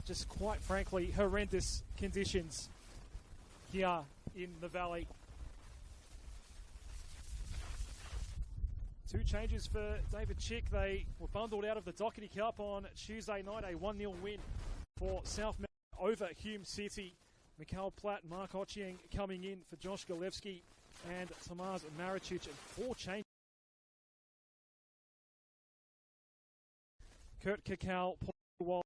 Just quite frankly, horrendous conditions here in the Valley. Two changes for David Chick. They were bundled out of the Doherty Cup on Tuesday night, a 1-0 win for South Melbourne over Hume City. Mikhail Platt and Mark Ochieng coming in for Josh Golevsky and Tamaz Maricic, and 4 changes. Kurt Kakal, Paul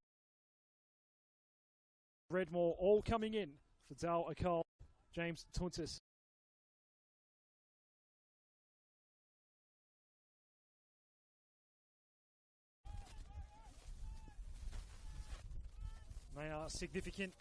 Redmore, all coming in for Dal Akal, James Tuntis. They are significant.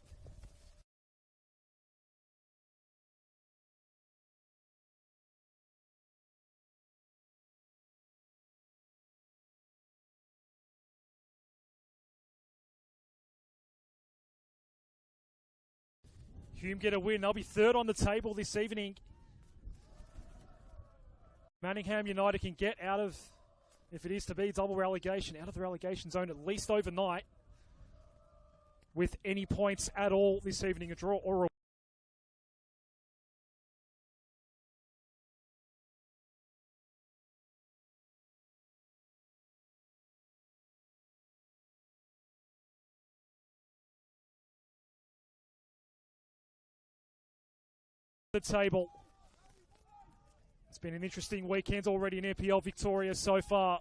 Hume get a win. They'll be third on the table this evening. Manningham United can get out of, if it is to be double relegation, out of the relegation zone at least overnight with any points at all this evening. A draw or a the table. It's been an interesting weekend already in NPL Victoria so far.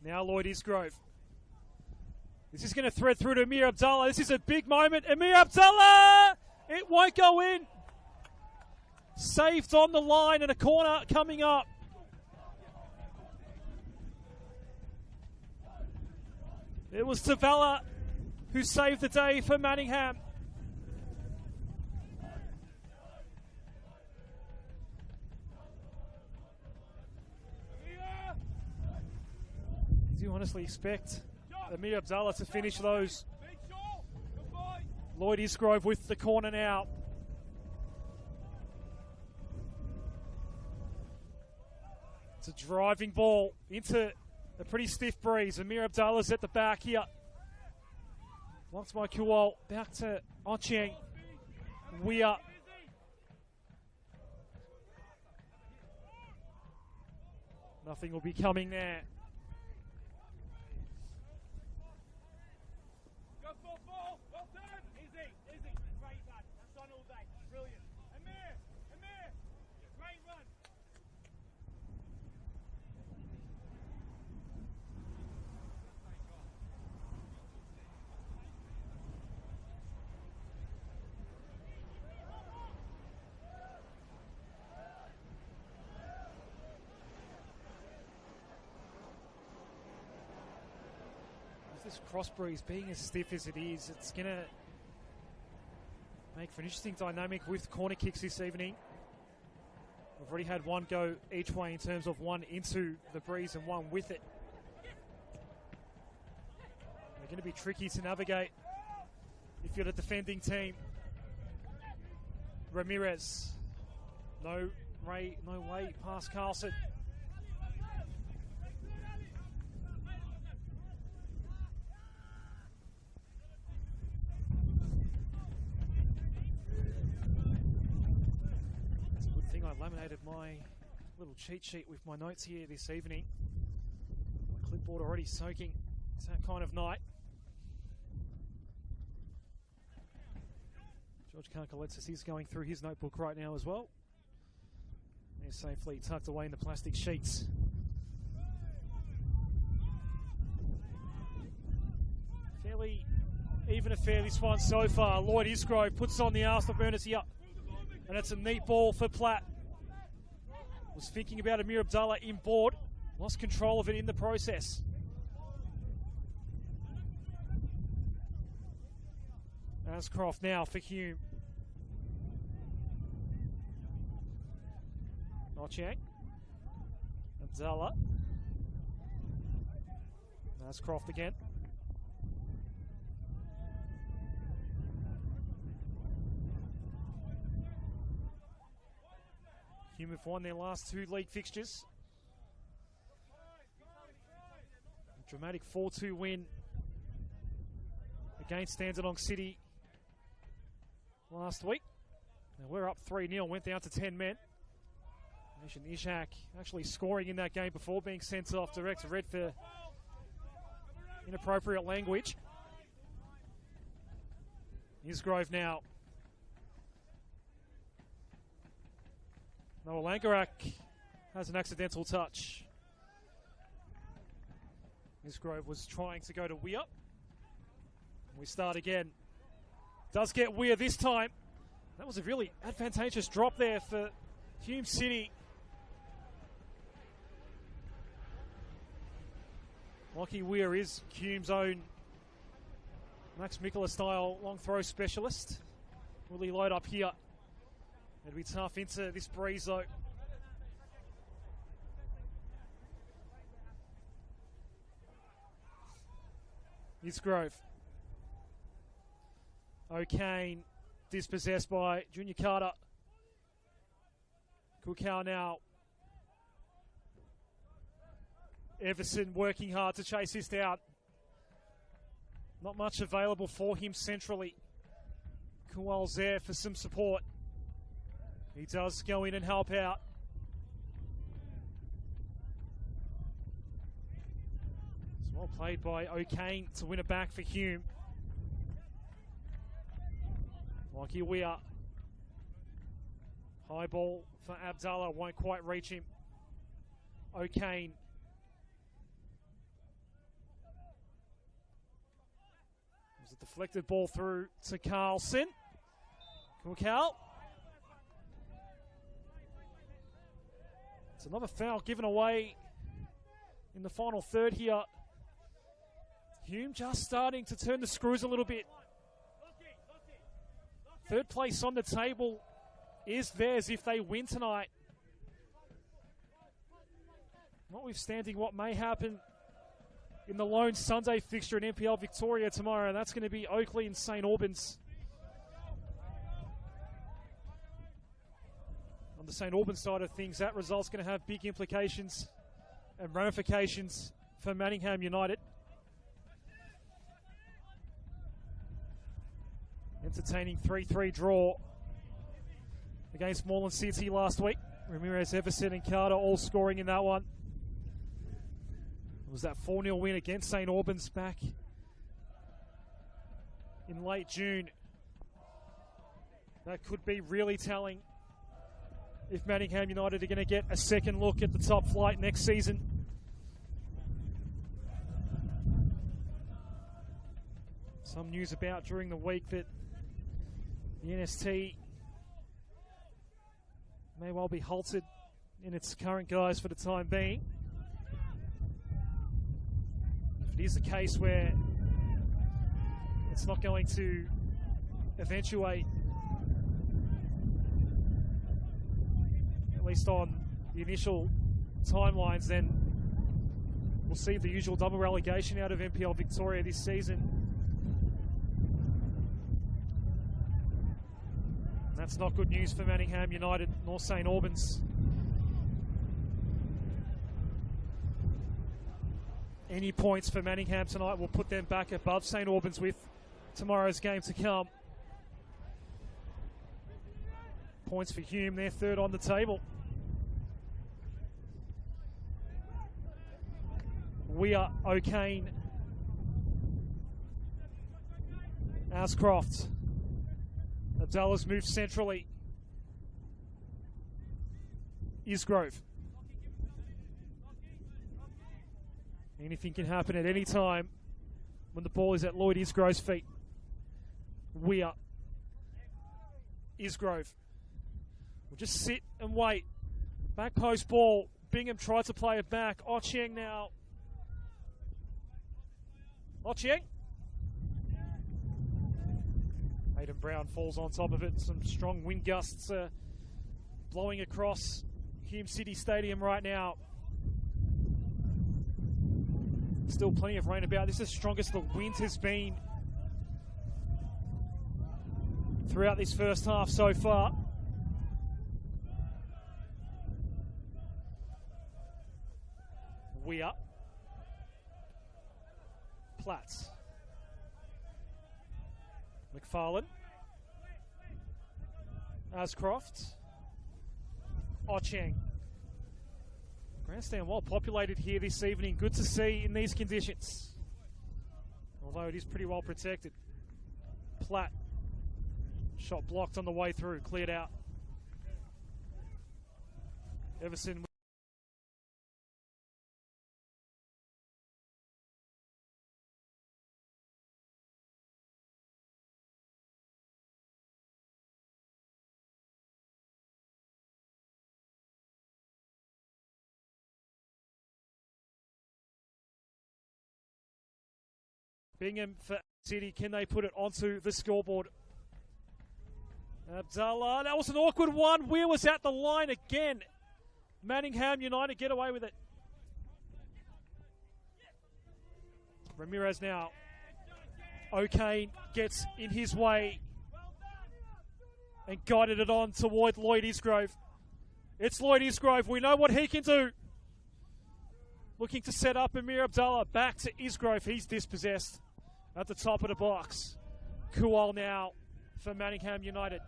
Now Lloyd Isgrove. This is going to thread through to Amir Abdallah. This is a big moment. Amir Abdallah! It won't go in. Saved on the line and a corner coming up. It was Tavalla who saved the day for Manningham. Do you honestly expect Amir Abdallah to finish those? Lloyd Isgrove with the corner now. It's a driving ball into a pretty stiff breeze. Amir Abdallah's at the back here. Blocked by Kuwal. Back to Ochieng. Weir. Nothing will be coming there. This cross breeze being as stiff as it is, it's going to make for an interesting dynamic with corner kicks this evening. We've already had one go each way in terms of one into the breeze and one with it. They're going to be tricky to navigate if you're the defending team. Ramirez. No way past Carlson. Laminated my little cheat sheet with my notes here this evening. My clipboard already soaking. It's that kind of night. George Kankaletsis is going through his notebook right now as well. They're safely tucked away in the plastic sheets. Fairly even affair this one so far. Lloyd Isgrove puts on the afterburners here. And it's a neat ball for Platt. Was thinking about Amir Abdallah inboard. Lost control of it in the process. Ascroft now for Hume. Ochieng. Abdallah. Ascroft again. Hume have won their last two league fixtures. A dramatic 4-2 win against Dandenong City last week. Now we're up 3-0, went down to 10 men. Nation Ishak actually scoring in that game before being sent off direct to red for inappropriate language. Isgrove now. Noah Langarak has an accidental touch. Isgrove was trying to go to Weir. We start again. Does get Weir this time. That was a really advantageous drop there for Hume City. Lockie Weir is Hume's own Max Mikula style long throw specialist. Will he load up here? It'll be tough into this breeze though. Isgrove. O'Kane dispossessed by Junior Carter. Kukau now. Everson working hard to chase this down. Not much available for him centrally. Kual's there for some support. He does go in and help out. It's well played by O'Kane to win it back for Hume. Like here we are. High ball for Abdallah, won't quite reach him. O'Kane. There's a deflected ball through to Carlson. Carl. It's another foul given away in the final third here. Hume just starting to turn the screws a little bit. Third place on the table is theirs if they win tonight. Notwithstanding what may happen in the lone Sunday fixture in NPL Victoria tomorrow. That's going to be Oakley and St Albans. On the St Albans side of things, that result's going to have big implications and ramifications for Manningham United. Entertaining 3-3 draw against Moreland City last week. Ramirez, Everson and Carter all scoring in that one. It was that 4-0 win against St Albans back in late June. That could be really telling if Manningham United are going to get a second look at the top flight next season. Some news about during the week that the NST may well be halted in its current guise for the time being. If it is the case where it's not going to eventuate, at least on the initial timelines, then we'll see the usual double relegation out of NPL Victoria this season. That's not good news for Manningham United nor St Albans. Any points for Manningham tonight will put them back above St Albans with tomorrow's game to come. Points for Hume, they're third on the table. We are O'Kane, Ascroft. Abdallah's moved centrally. Isgrove. Anything can happen at any time when the ball is at Lloyd Isgrove's feet. Weir. Isgrove. We'll just sit and wait. Back post ball. Bingham tried to play it back. Ochieng now. Ochieng. Hayden Brown falls on top of it. Some strong wind gusts blowing across Hume City Stadium right now. Still plenty of rain about. This is the strongest the wind has been throughout this first half so far. Weir. Platts. McFarlane. Ascroft. Ochieng. Grandstand well populated here this evening. Good to see in these conditions. Although it is pretty well protected. Platt. Shot blocked on the way through. Cleared out. Everson. Bingham for City. Can they put it onto the scoreboard? Abdallah. That was an awkward one. Weir was at the line again. Manningham United get away with it. Ramirez now. O'Kane gets in his way and guided it on toward Lloyd Isgrove. It's Lloyd Isgrove. We know what he can do. Looking to set up Amir Abdallah. Back to Isgrove. He's dispossessed at the top of the box. Kual now for Manningham United.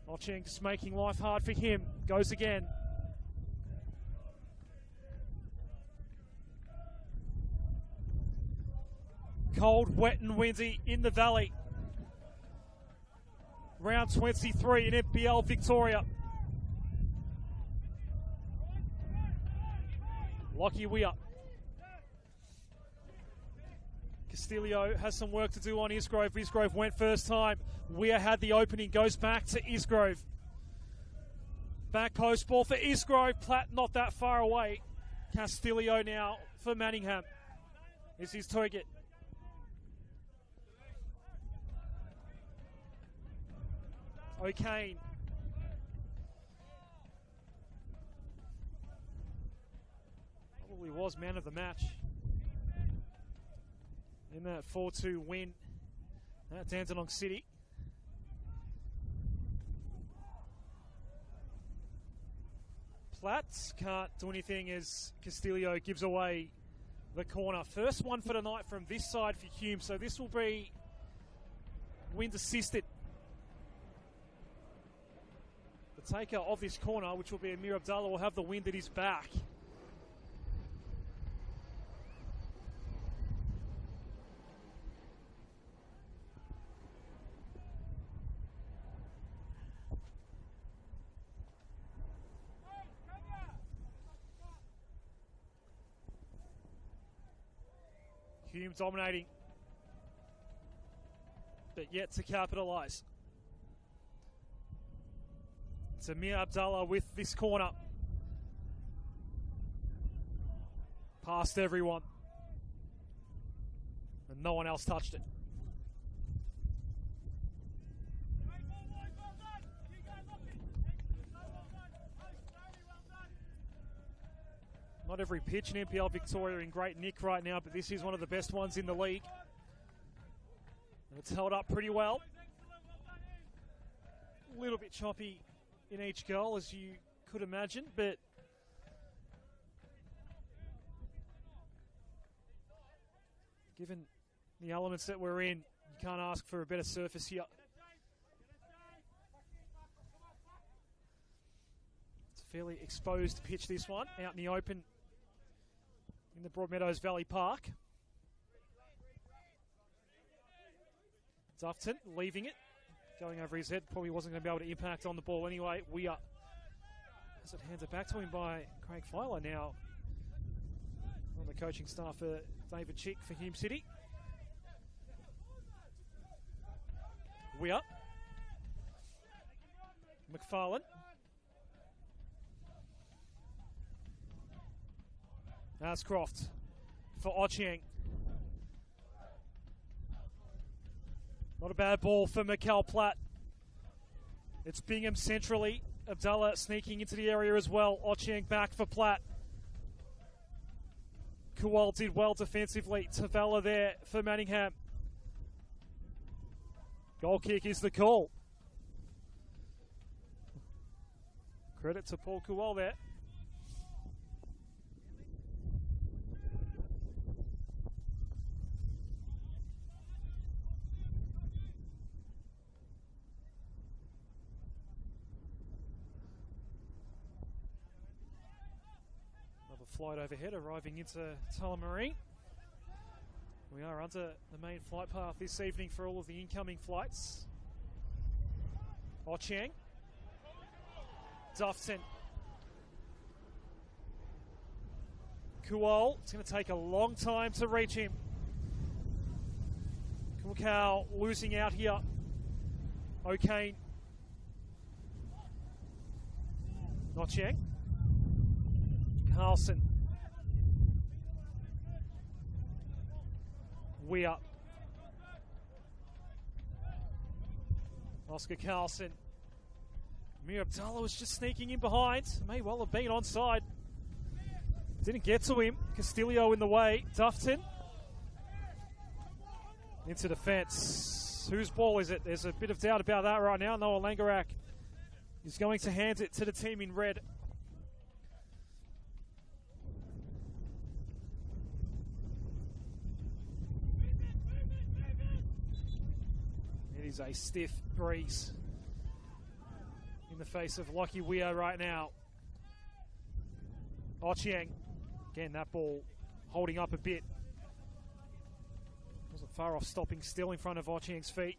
Ochieng just making life hard for him. Goes again. Cold, wet and windy in the valley. Round 23 in NPL Victoria. Lockie Weir. Castillo has some work to do on Isgrove. Isgrove went first time. Weir had the opening, goes back to Isgrove. Back post ball for Isgrove. Platt not that far away. Castillo now for Manningham. This is target. O'Kane. Probably was man of the match in that 4-2 win at Dandenong City. Platt can't do anything as Castillo gives away the corner. First one for tonight from this side for Hume, so this will be wind assisted. The taker of this corner, which will be Amir Abdallah, will have the wind at his back. Hume dominating, but yet to capitalise. It's Amir Abdallah with this corner. Past everyone. And no one else touched it. Not every pitch in NPL Victoria in great nick right now, but this is one of the best ones in the league. And it's held up pretty well. A little bit choppy in each goal, as you could imagine, but given the elements that we're in, you can't ask for a better surface here. It's a fairly exposed pitch, this one, out in the open in the Broadmeadows Valley Park. Dufton leaving it, going over his head. Probably wasn't going to be able to impact on the ball anyway. Weir has it handed back to him by Craig Filer now on the coaching staff for David Chick for Hume City. Weir. McFarlane. Ascroft for Ochieng. Not a bad ball for Mikel Platt. It's Bingham centrally. Abdallah sneaking into the area as well. Ochieng back for Platt. Kuwal did well defensively. Tavalla there for Manningham. Goal kick is the call. Credit to Paul Kuwal there. Flight overhead arriving into Tullamarine. We are under the main flight path this evening for all of the incoming flights. Ochieng. Dufton. Kuwal. It's going to take a long time to reach him. Kumukau losing out here. O'Kane. Ochieng. Carlson. Weir. Oscar Carlson. Amir Abdallah was just sneaking in behind. May well have been onside. Didn't get to him. Castillo in the way. Dufton. Into defence. Whose ball is it? There's a bit of doubt about that right now. Noah Langarak is going to hand it to the team in red. It is a stiff breeze in the face of Lockie Weir right now. Ochieng. Again, that ball holding up a bit. Wasn't far off stopping still in front of Ochieng's feet.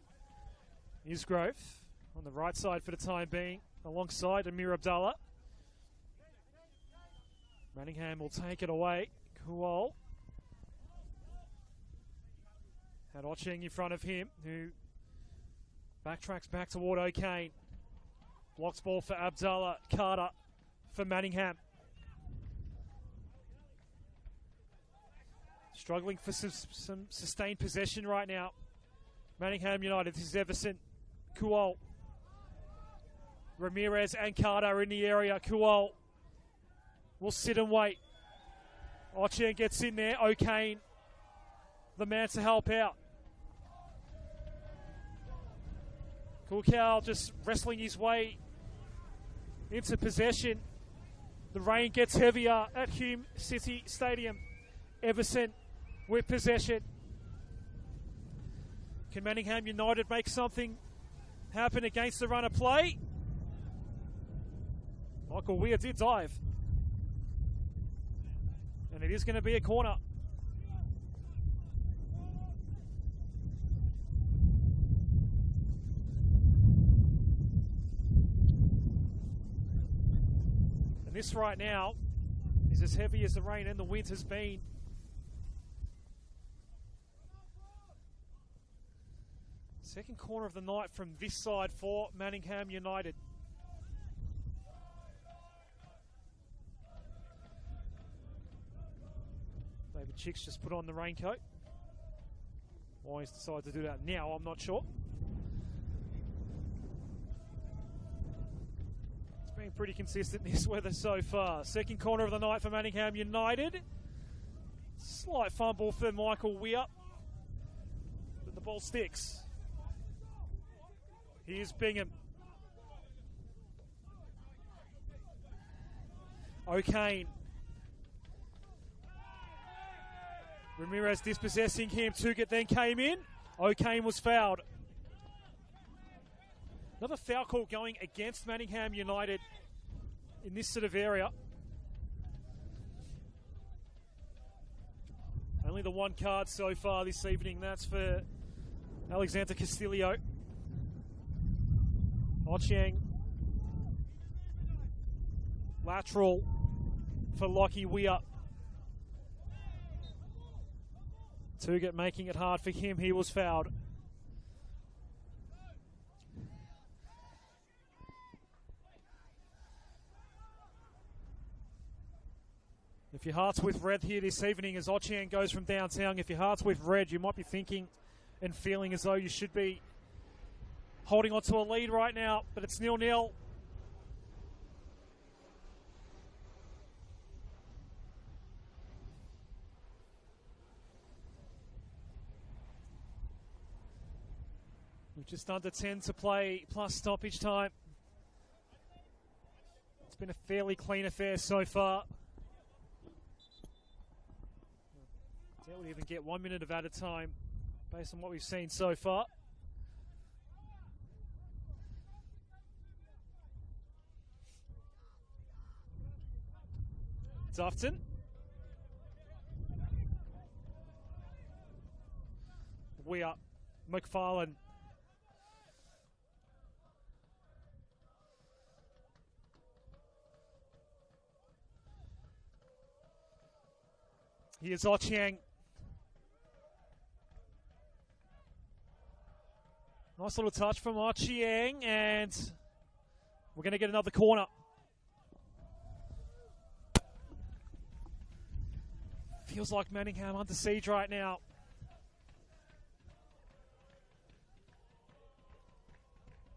Isgrove on the right side for the time being, alongside Amir Abdallah. Manningham will take it away. Kuwal. Had Ocheng in front of him, who backtracks back toward O'Kane. Blocks ball for Abdallah. Carter for Manningham. Struggling for some sustained possession right now. Manningham United. This is Everson. Kuol. Ramirez and Carter in the area. Kuol will sit and wait. Ocheng gets in there. O'Kane, the man to help out. Kulkal just wrestling his way into possession. The rain gets heavier at Hume City Stadium. Everson with possession. Can Manningham United make something happen against the run of play? Michael Weir did dive. And it is going to be a corner. And this right now is as heavy as the rain and the wind has been. Second corner of the night from this side for Manningham United. David Chicks just put on the raincoat. Why he's decided to do that now, I'm not sure. It's been pretty consistent this weather so far. Second corner of the night for Manningham United. Slight fumble for Michael Weir, but the ball sticks. Here's Bingham. O'Kane. Ramirez dispossessing him. Tugut then came in. O'Kane was fouled. Another foul call going against Manningham United in this sort of area. Only the one card so far this evening. That's for Alexander Castillo. Ocheng. Lateral for Lockie Weir. Tugut making it hard for him. He was fouled. If your heart's with red here this evening as Ocheng goes from downtown, if your heart's with red, you might be thinking and feeling as though you should be holding on to a lead right now, but it's 0-0. We've just under 10 to play, plus stoppage time. It's been a fairly clean affair so far. I doubt we'd even get 1 minute of added time based on what we've seen so far. Dufton. Weir. McFarlane. Here's Ocheng. Nice little touch from Ocheng, and we're going to get another corner. Feels like Manningham under siege right now.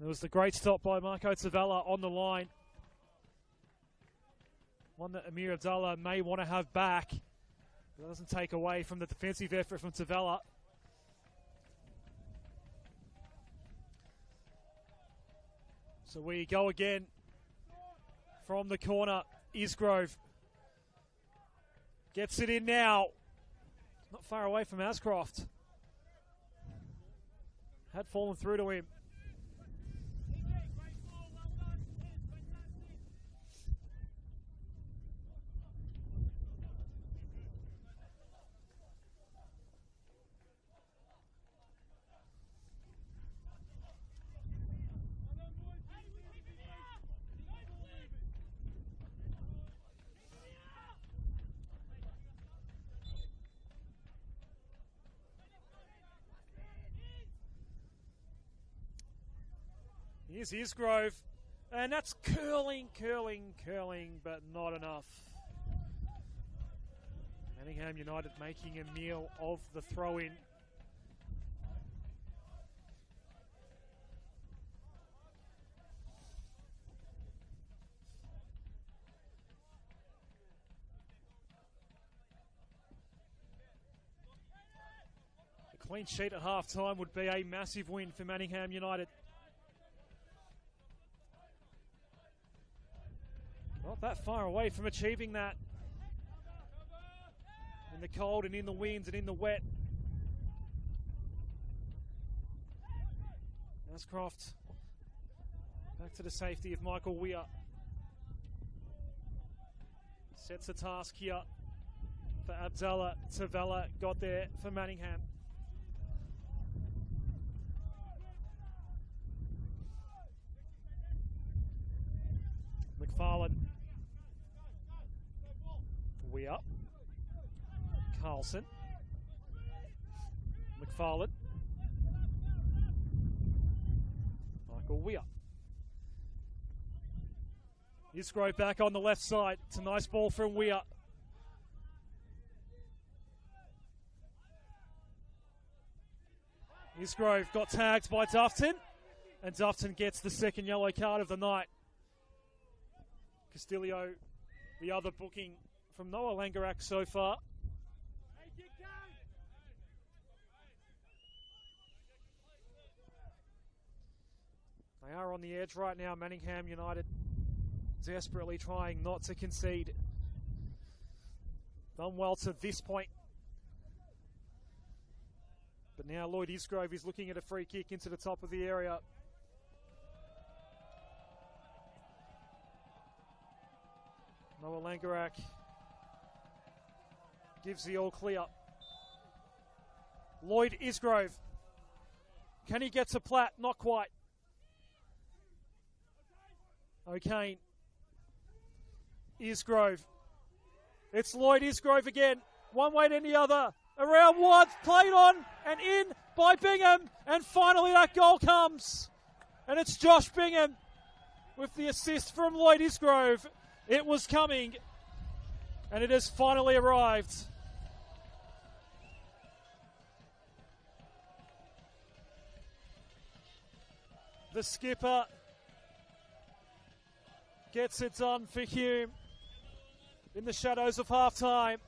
There was the great stop by Marco Tavella on the line. One that Amir Abdallah may want to have back. It doesn't take away from the defensive effort from Tavella. So we go again from the corner. Isgrove gets it in now. Not far away from Ascroft. Had fallen through to him. Here's Isgrove. And that's curling, but not enough. Manningham United making a meal of the throw-in. A clean sheet at half-time would be a massive win for Manningham United. Not that far away from achieving that. In the cold and in the winds and in the wet. Ascroft back to the safety of Michael Weir. Sets a task here for Abdallah Tavalla. Got there for Manningham. McFarlane. Weir. Carlson. McFarlane. Michael Weir. Isgrove back on the left side. It's a nice ball from Weir. Isgrove got tagged by Dufton, and Dufton gets the second yellow card of the night. Castillo, the other booking from Noah Langerak so far. They are on the edge right now, Manningham United, desperately trying not to concede. Done well to this point. But now Lloyd Isgrove is looking at a free kick into the top of the area. Noah Langerak gives the all clear. Lloyd Isgrove. Can he get to Platt? Not quite. O'Kane. Isgrove. It's Lloyd Isgrove again. One way to the other. Around wide, played on and in by Bingham. And finally that goal comes. And it's Josh Bingham with the assist from Lloyd Isgrove. It was coming, and it has finally arrived. The skipper gets it done for Hume in the shadows of half-time.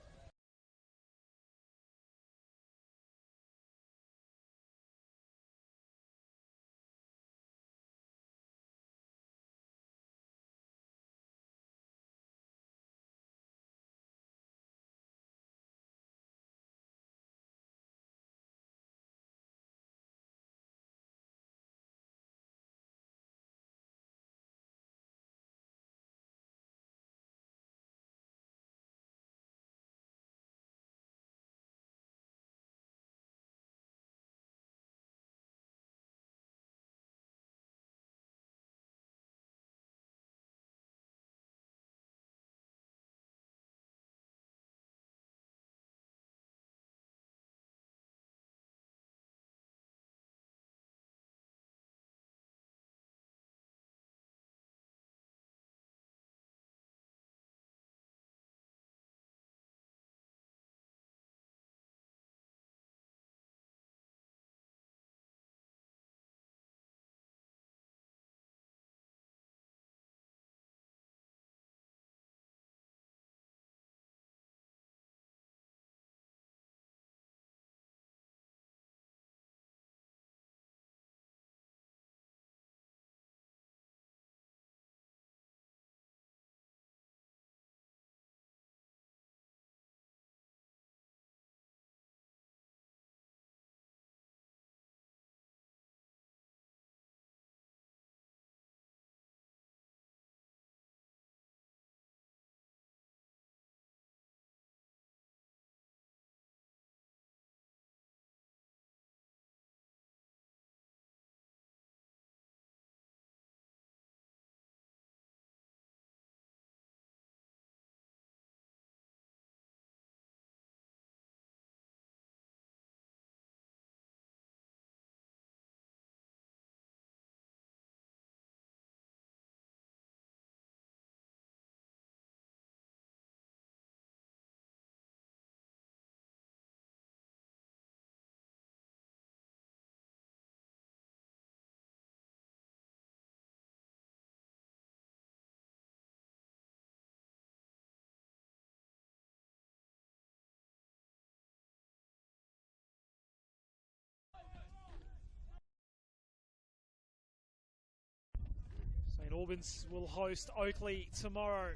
Albans will host Oakley tomorrow.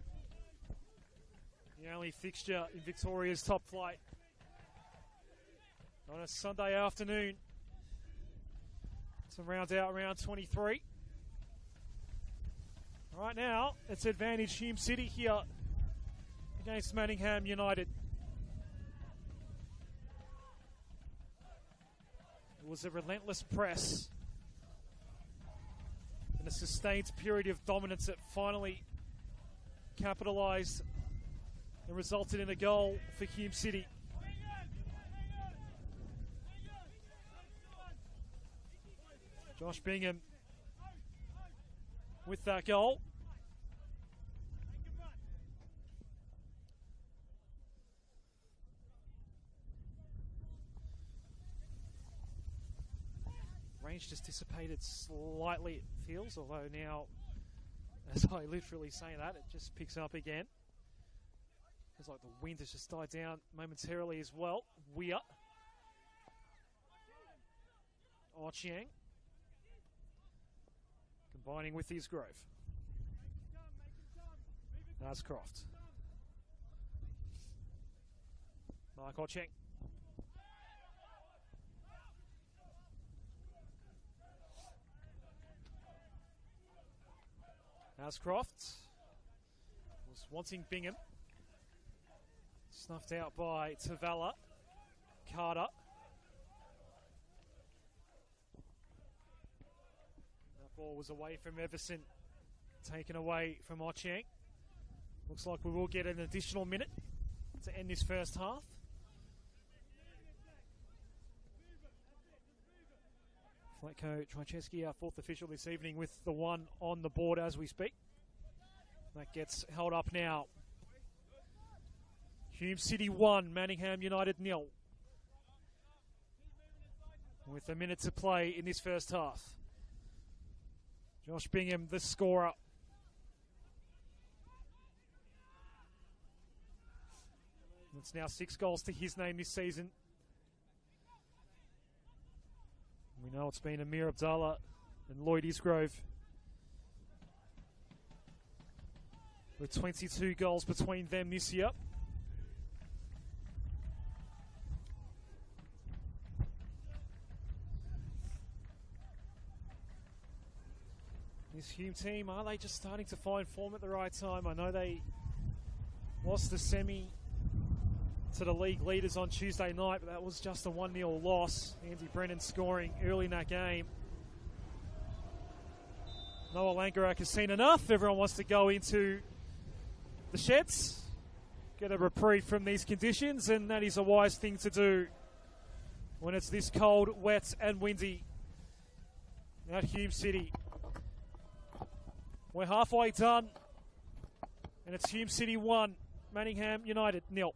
The only fixture in Victoria's top flight on a Sunday afternoon to round out round 23. Right now, it's advantage Hume City here against Manningham United. It was a relentless press and a sustained period of dominance that finally capitalised and resulted in a goal for Hume City. Josh Bingham with that goal. Range just dissipated slightly, it feels, although now, as I literally say that, it just picks up again. Feels like the wind has just died down momentarily as well. Weir. Chiang. Combining with his Grove. Nascroft. Mark Chiang. Nascroft was wanting Bingham. Snuffed out by Tavalla. Carter. That ball was away from Everson. Taken away from Chiang. Looks like we will get an additional minute to end this first half. Flatko Trycheski, our fourth official this evening, with the one on the board as we speak. That gets held up now. Hume City 1, Manningham United 0. With a minute to play in this first half. Josh Bingham, the scorer. It's now 6 goals to his name this season. We know it's been Amir Abdallah and Lloyd Isgrove with 22 goals between them this year. This Hume team, are they just starting to find form at the right time? I know they lost the semi to the league leaders on Tuesday night, but that was just a 1-0 loss. Andy Brennan scoring early in that game. Noah Langerak has seen enough. Everyone wants to go into the sheds, get a reprieve from these conditions, and that is a wise thing to do when it's this cold, wet and windy at Hume City. We're halfway done, and it's Hume City 1, Manningham United 0.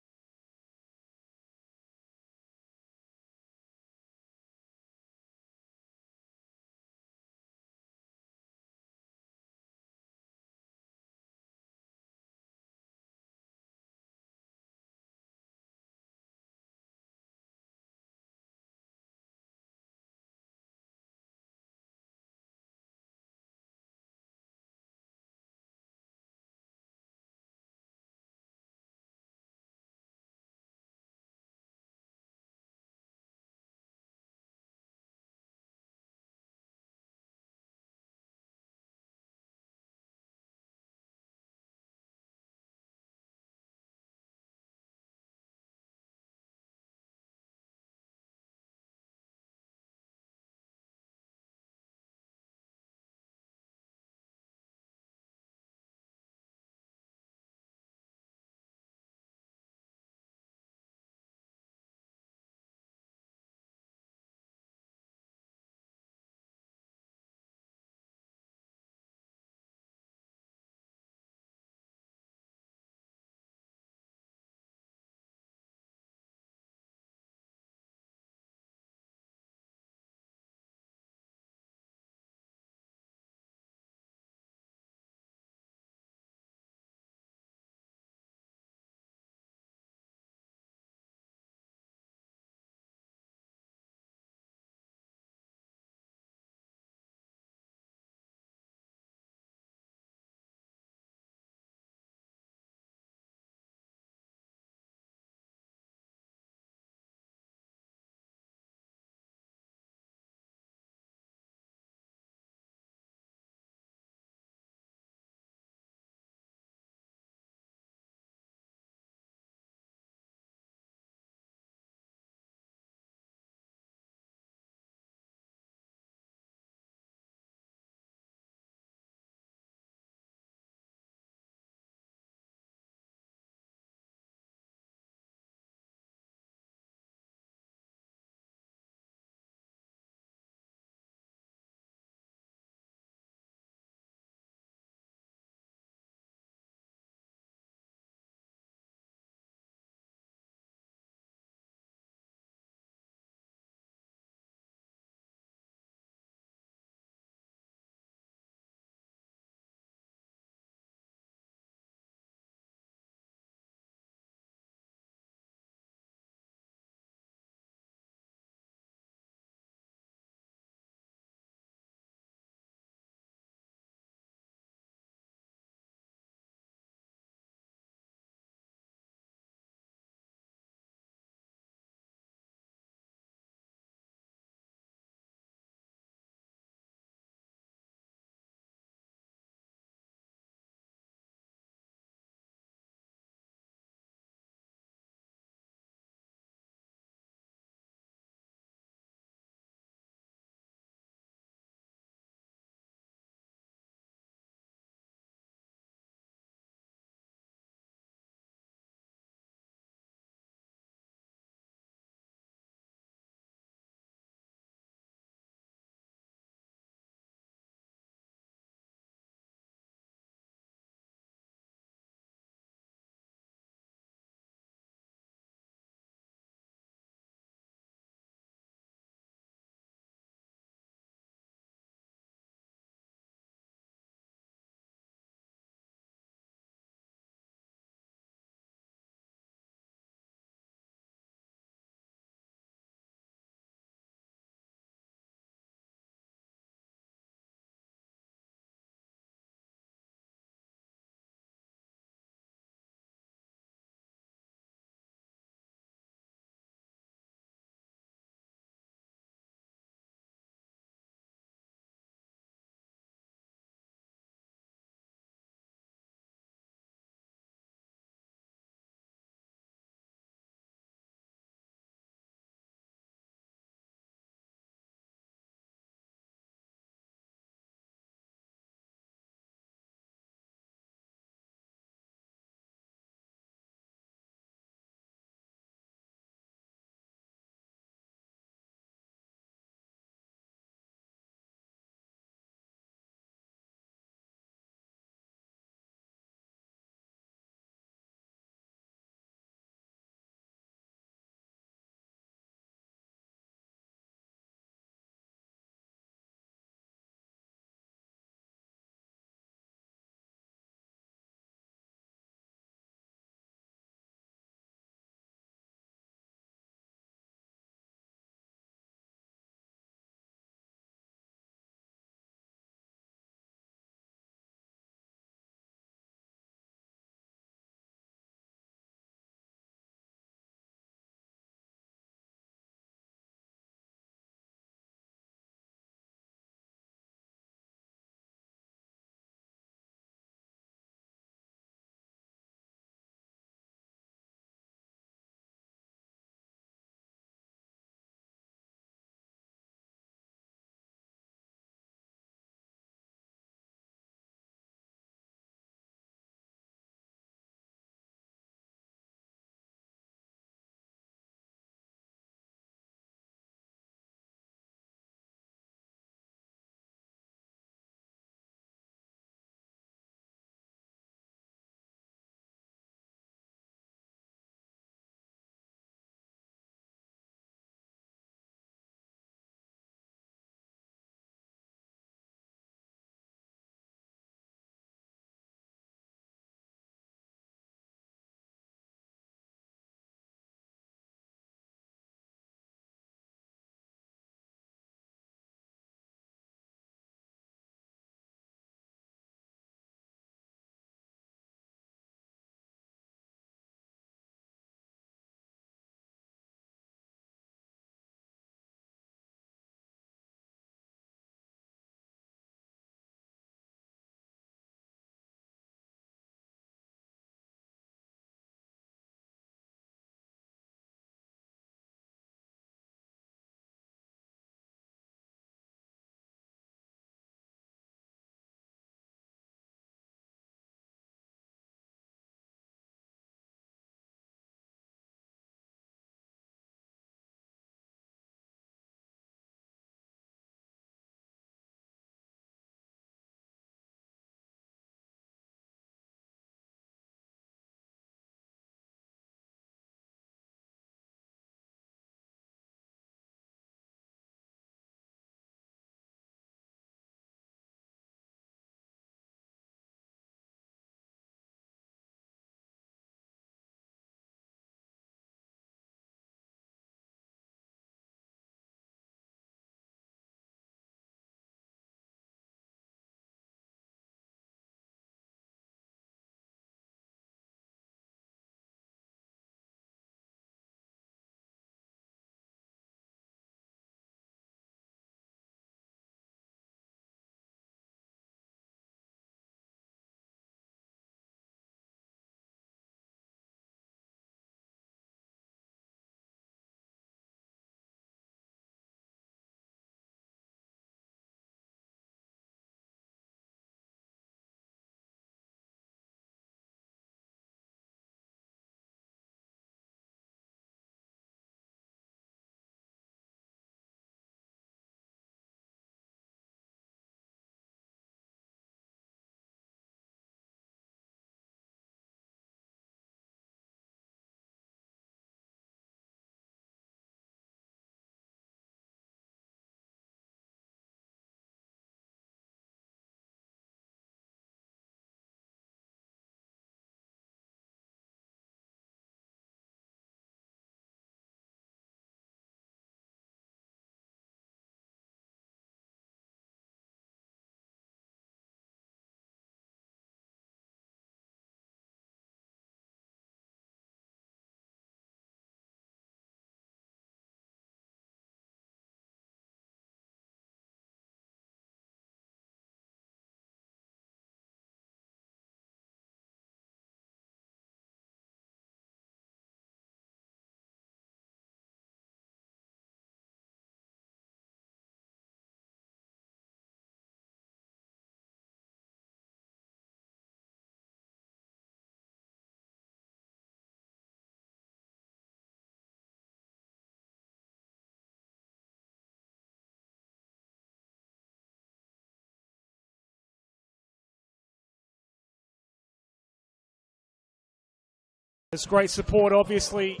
There's great support, obviously,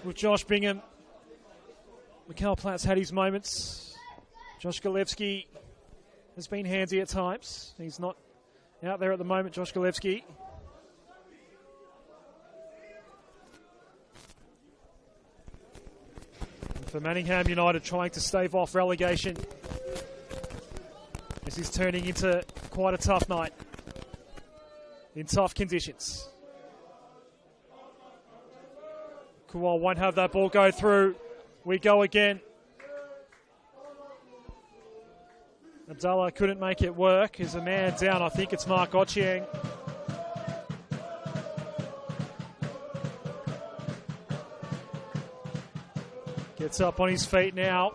with Josh Bingham. Mikhail Platt's had his moments. Josh Golevsky has been handy at times. He's not out there at the moment, Josh Golevsky. And for Manningham United, trying to stave off relegation. This is turning into quite a tough night in tough conditions. Kuwal won't have that ball go through. We go again. Abdallah couldn't make it work. There's a man down. I think it's Mark Ochieng. Gets up on his feet now.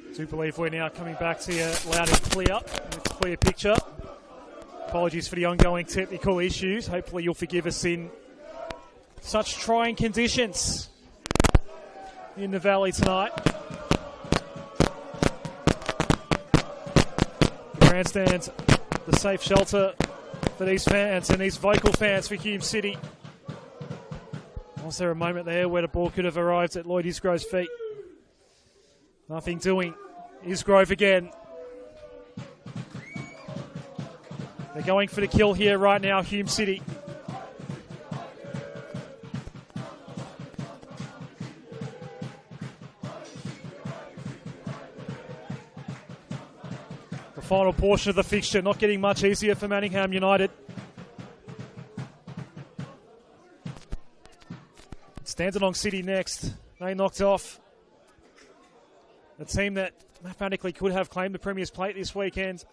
I do believe we're now coming back to you loud and clear, with a clear picture. Apologies for the ongoing technical issues. Hopefully you'll forgive us in such trying conditions in the Valley tonight. The grandstand, the safe shelter for these fans and these vocal fans for Hume City. Was there a moment there where the ball could have arrived at Lloyd Isgrove's feet? Nothing doing. Isgrove again. They're going for the kill here right now, Hume City. The final portion of the fixture not getting much easier for Manningham United. Dandenong City next. They knocked off a team that mathematically could have claimed the Premier's Plate this weekend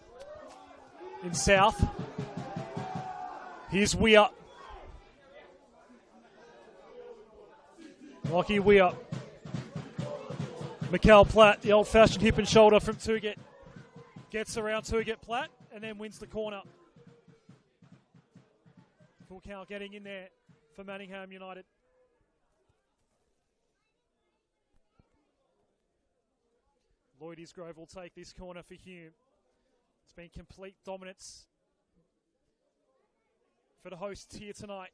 in South. Here's Weir. Lockie Weir. Mikhail Platt, the old-fashioned hip and shoulder from Tuget. Gets around Tuget Platt and then wins the corner. Fulcal getting in there for Manningham United. Lloyd Isgrove will take this corner for Hume. It's been complete dominance for the hosts here tonight.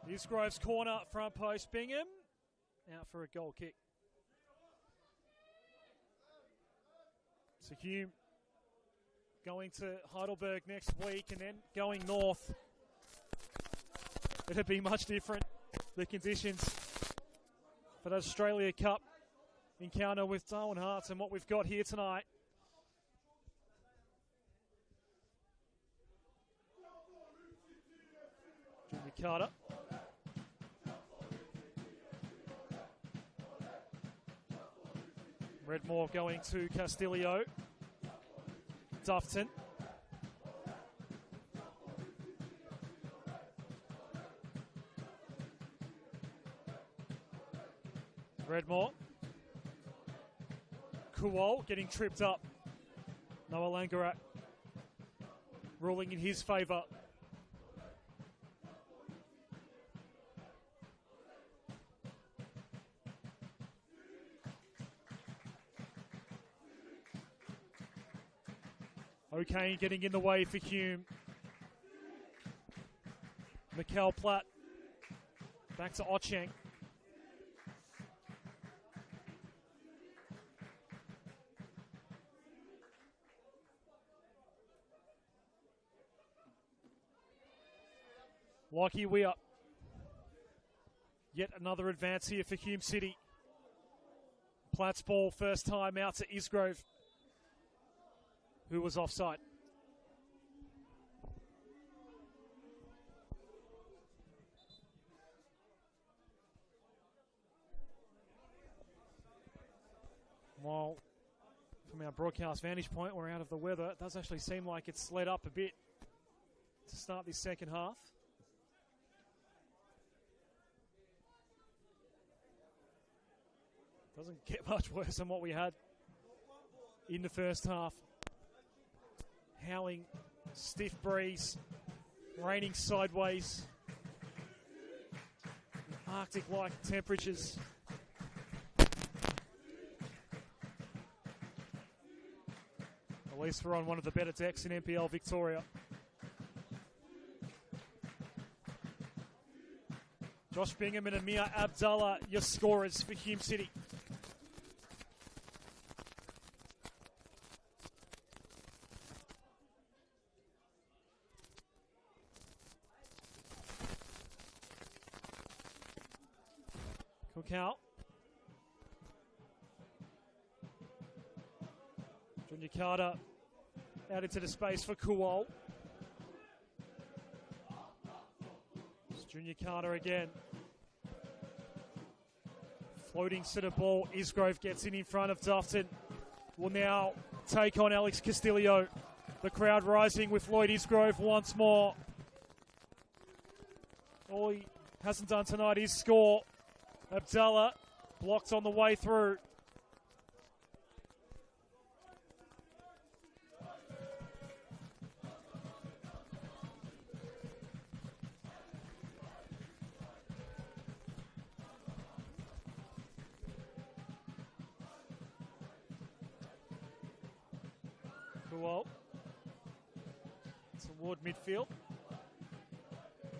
Isgrove's corner, front post, Bingham. Out for a goal kick. So Hume going to Heidelberg next week and then going north. It'd be much different, the conditions for the Australia Cup encounter with Darwin Hearts and what we've got here tonight. Jimmy Carter. Redmore going to Castillo. Dufton. Redmore. Kuwal getting tripped up. Noah Langarat ruling in his favour. O'Kane getting in the way for Hume. Mikhail Platt. Back to Ochieng. Lockie Weir. Yet another advance here for Hume City. Platt's ball first time out to Isgrove, who was offside. While from our broadcast vantage point, we're out of the weather. It does actually seem like it's let up a bit to start this second half. Doesn't get much worse than what we had in the first half. Howling, stiff breeze, raining sideways. Arctic-like temperatures. At least we're on one of the better decks in NPL Victoria. Josh Bingham and Amir Abdallah, your scorers for Hume City. Cookhout. Junior Carter out into the space for Kuol. It's Junior Carter again. Floating center ball. Isgrove gets in front of Dufton. Will now take on Alex Castillo. The crowd rising with Lloyd Isgrove once more. All he hasn't done tonight is score. Abdallah blocked on the way through. Kuol toward midfield.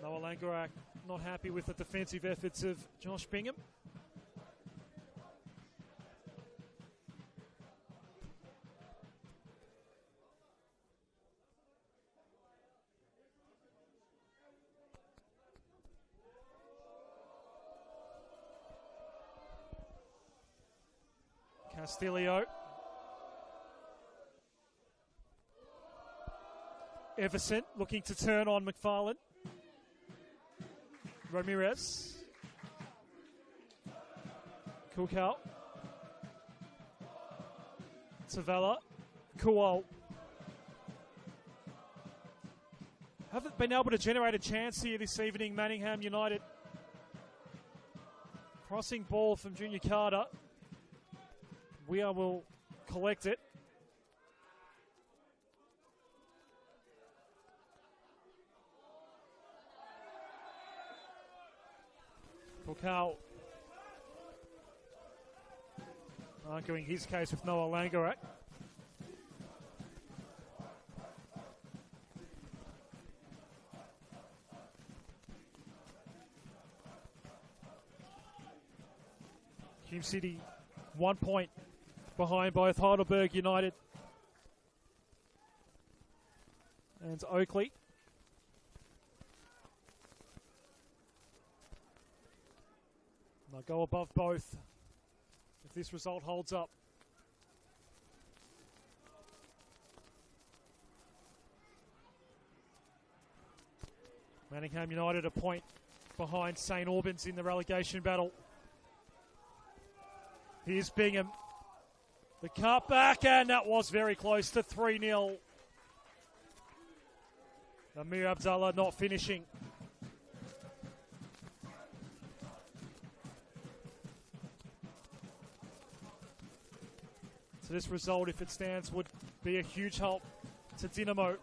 Noah Langerak not happy with the defensive efforts of Josh Bingham. Castillo. Everson looking to turn on McFarlane. Ramirez. Cookhout. Tavella. Kuol. Haven't been able to generate a chance here this evening, Manningham United. Crossing ball from Junior Carter. Weir will collect it. Cookhout arguing his case with Noah Langerak. Hume City 1 point behind both Heidelberg United and Oakley. They'll go above both if this result holds up. Manningham United a point behind St Albans in the relegation battle. Here's Bingham. The cutback, and that was very close to 3-0. Amir Abdallah not finishing. So this result, if it stands, would be a huge help to Dynamo.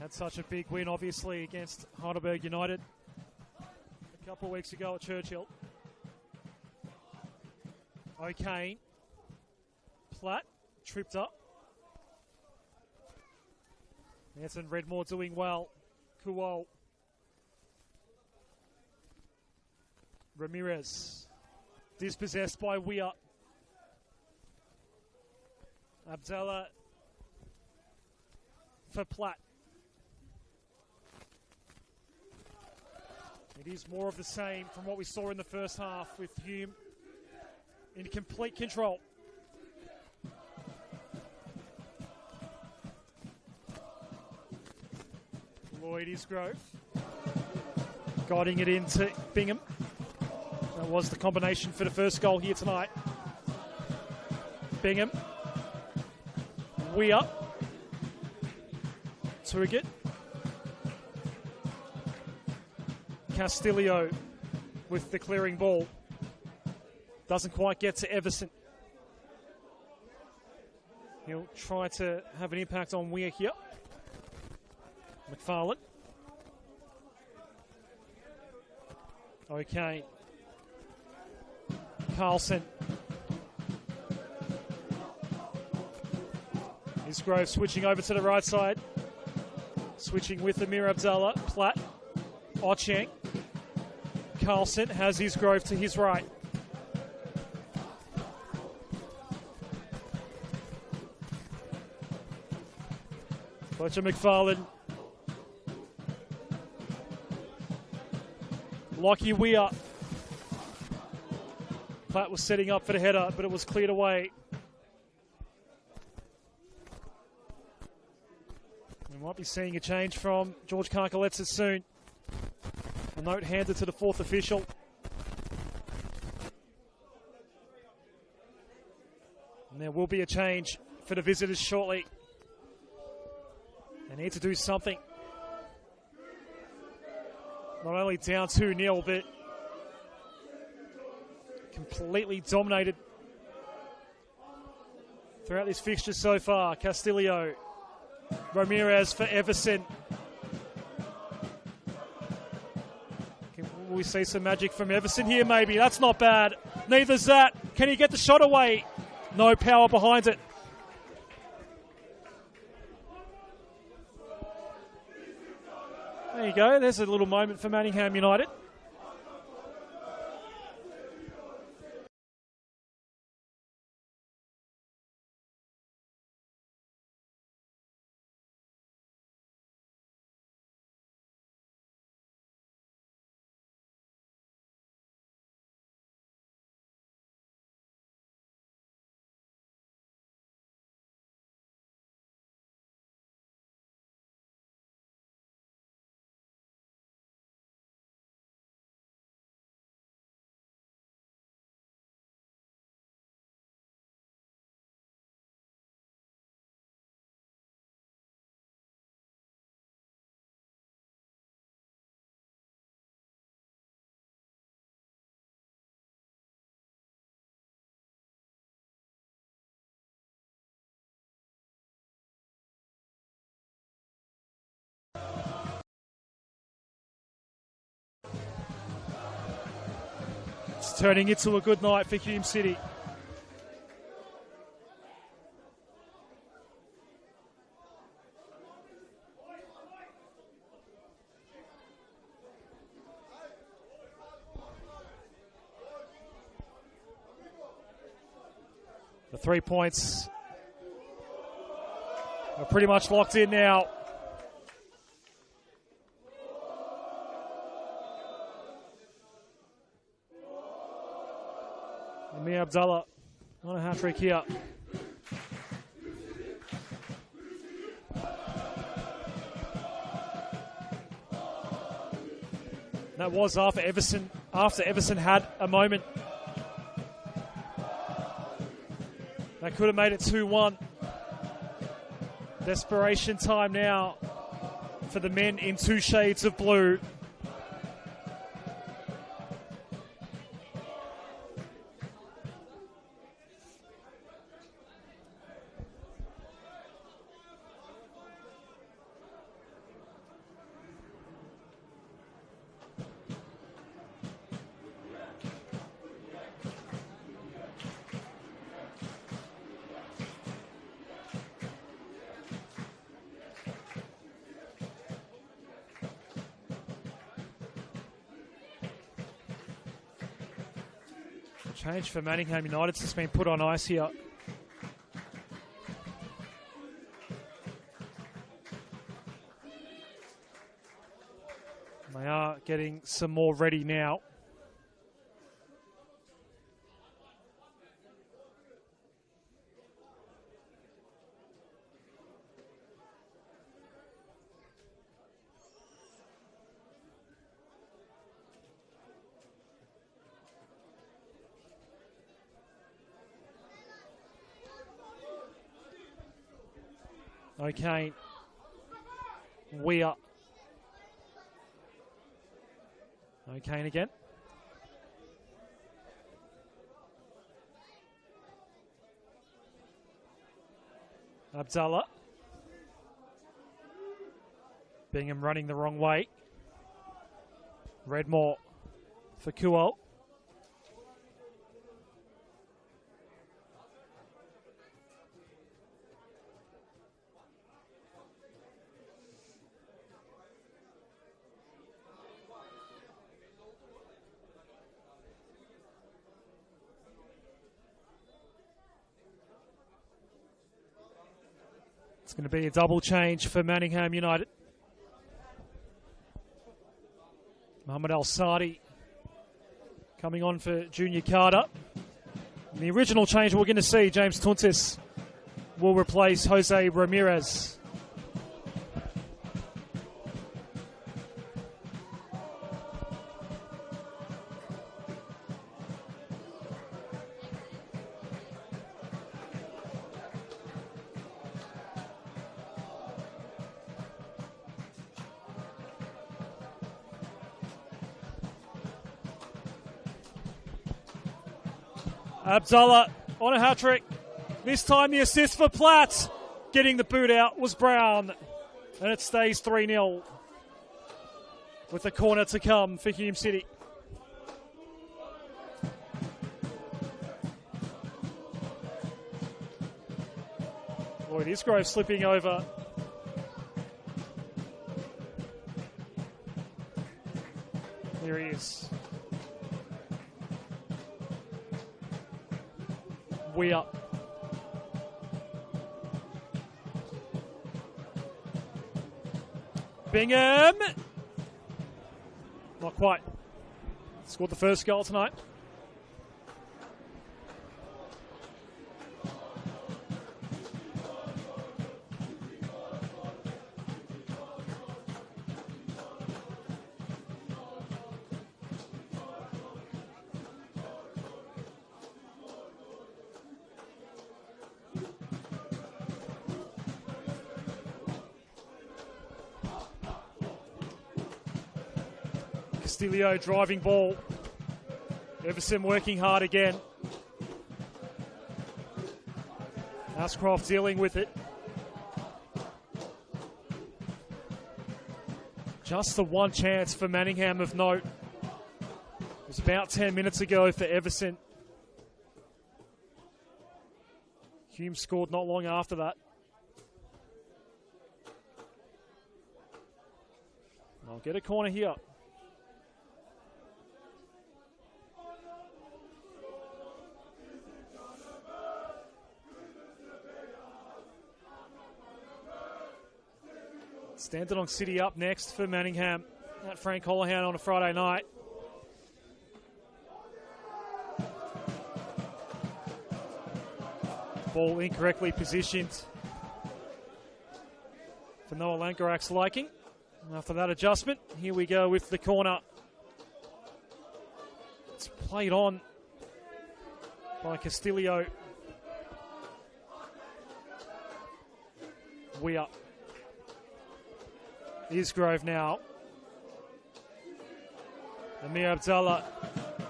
Had such a big win, obviously, against Heidelberg United a couple of weeks ago at Churchill. O'Kane. Platt tripped up. Anton Redmore doing well. Kuol. Ramirez. Dispossessed by Weir. Abdallah for Platt. It is more of the same from what we saw in the first half with Hume in complete control. Lloyd Isgrove guiding it into Bingham. was the combination for the first goal here tonight. Bingham. Weir. Turgott. Castillo with the clearing ball. Doesn't quite get to Everson. He'll try to have an impact on Weir here. McFarlane. Okay. Carlson. Isgrove switching over to the right side. Switching with Amir Abdallah. Platt. Ocheng. Carlson has Isgrove to his right. Fletcher McFarlane. Lockie Weir. Platt was setting up for the header, but it was cleared away. We might be seeing a change from George Karkaletsis soon. A note handed to the fourth official. And there will be a change for the visitors shortly. They need to do something. Not only down 2-0, but completely dominated throughout this fixture so far. Castillo, Ramirez for Everson. Will we see some magic from Everson here? Maybe. That's not bad. Neither's that. Can he get the shot away? No power behind it. There you go. There's a little moment for Manningham United. It's turning into a good night for Hume City. The 3 points are pretty much locked in now. Amir Abdallah on a hat-trick here. That was after Everson had a moment. That could have made it 2-1. Desperation time now for the men in two shades of blue. Change for Manningham United has been put on ice here. They are getting some more ready now. O'Kane. Weir. O'Kane again. Abdallah. Bingham running the wrong way. Redmore for Kuo. It's going to be a double change for Manningham United. Mohamed Al-Sadi coming on for Junior Carter. And the original change we're going to see, James Tuntis will replace Jose Ramirez. Abdallah on a hat-trick. This time the assist for Platt. Getting the boot out was Brown. And it stays 3-0. With the corner to come for Hume City. Lloyd Isgrove slipping over. Here he is. Weir. Bingham. Not quite. Scored the first goal tonight. Castillo driving ball. Everson working hard again. Ashcroft dealing with it. Just the one chance for Manningham of note. It was about 10 minutes ago for Everson. Hume scored not long after that. I'll get a corner here. Dandenong City up next for Manningham at Frank Holohan on a Friday night. Ball incorrectly positioned for Noah Lankarak's liking. And after that adjustment, here we go with the corner. It's played on by Castillo. Weir. Isgrove now. Amir Abdallah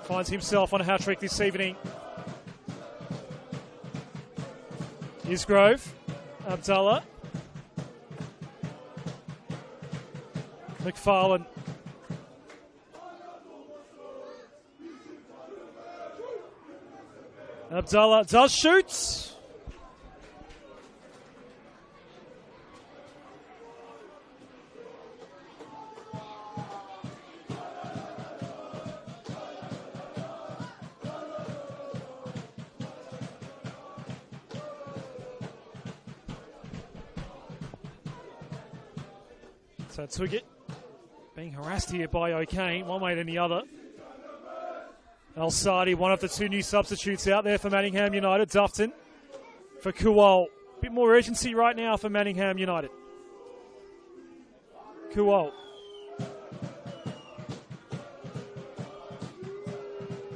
finds himself on a hat-trick this evening. Isgrove, Abdallah. McFarlane. Abdallah does shoot. So Twiggett being harassed here by O'Kane, one way than the other. Al-Sadi, one of the two new substitutes out there for Manningham United. Dufton for Kuol. Bit more urgency right now for Manningham United. Kuol.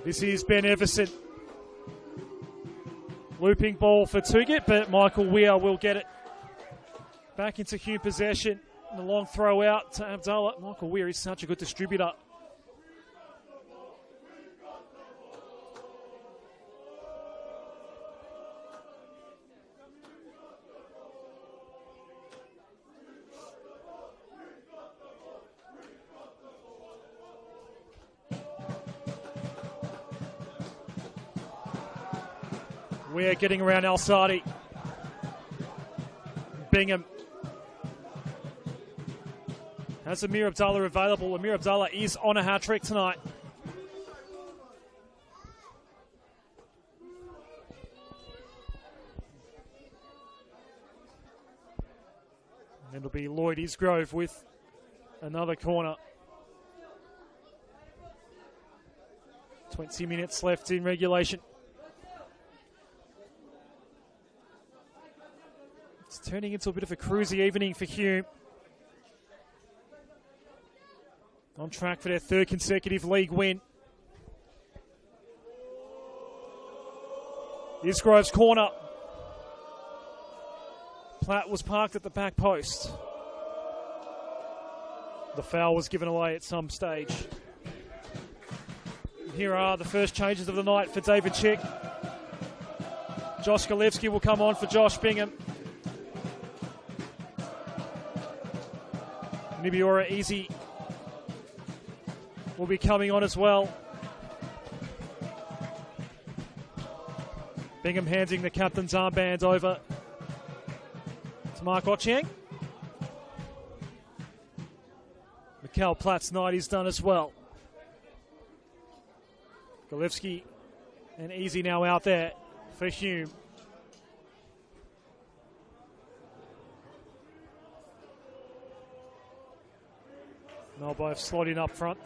This is Ben Everson. Looping ball for Twiggett, but Michael Weir will get it. Back into Hume possession. And the long throw out to Abdullah. Michael Weir is such a good distributor. We're getting around Al-Sadi. Bingham has Amir Abdullah available. Amir Abdullah is on a hat-trick tonight. And it'll be Lloyd Isgrove with another corner. 20 minutes left in regulation. It's turning into a bit of a cruisy evening for Hume. On track for their third consecutive league win. Isgrove's corner. Platt was parked at the back post. The foul was given away at some stage. Here are the first changes of the night for David Chick. Josh Golevsky will come on for Josh Bingham. Nibiora Easy will be coming on as well. Bingham handing the captain's armband over to Mark Ochieng. Mikhail Platt's night is done as well. Golevsky and Easy now out there for Hume. They'll both slot in up front.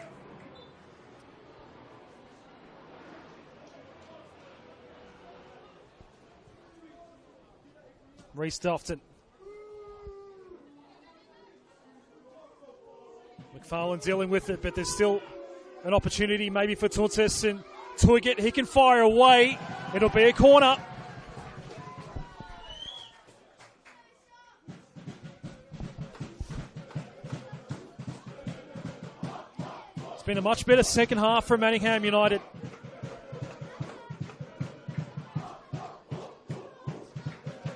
Reece Dufton. McFarlane dealing with it, but there's still an opportunity maybe for Tuntis and Tuiget. He can fire away. It'll be a corner. It's been a much better second half for Manningham United.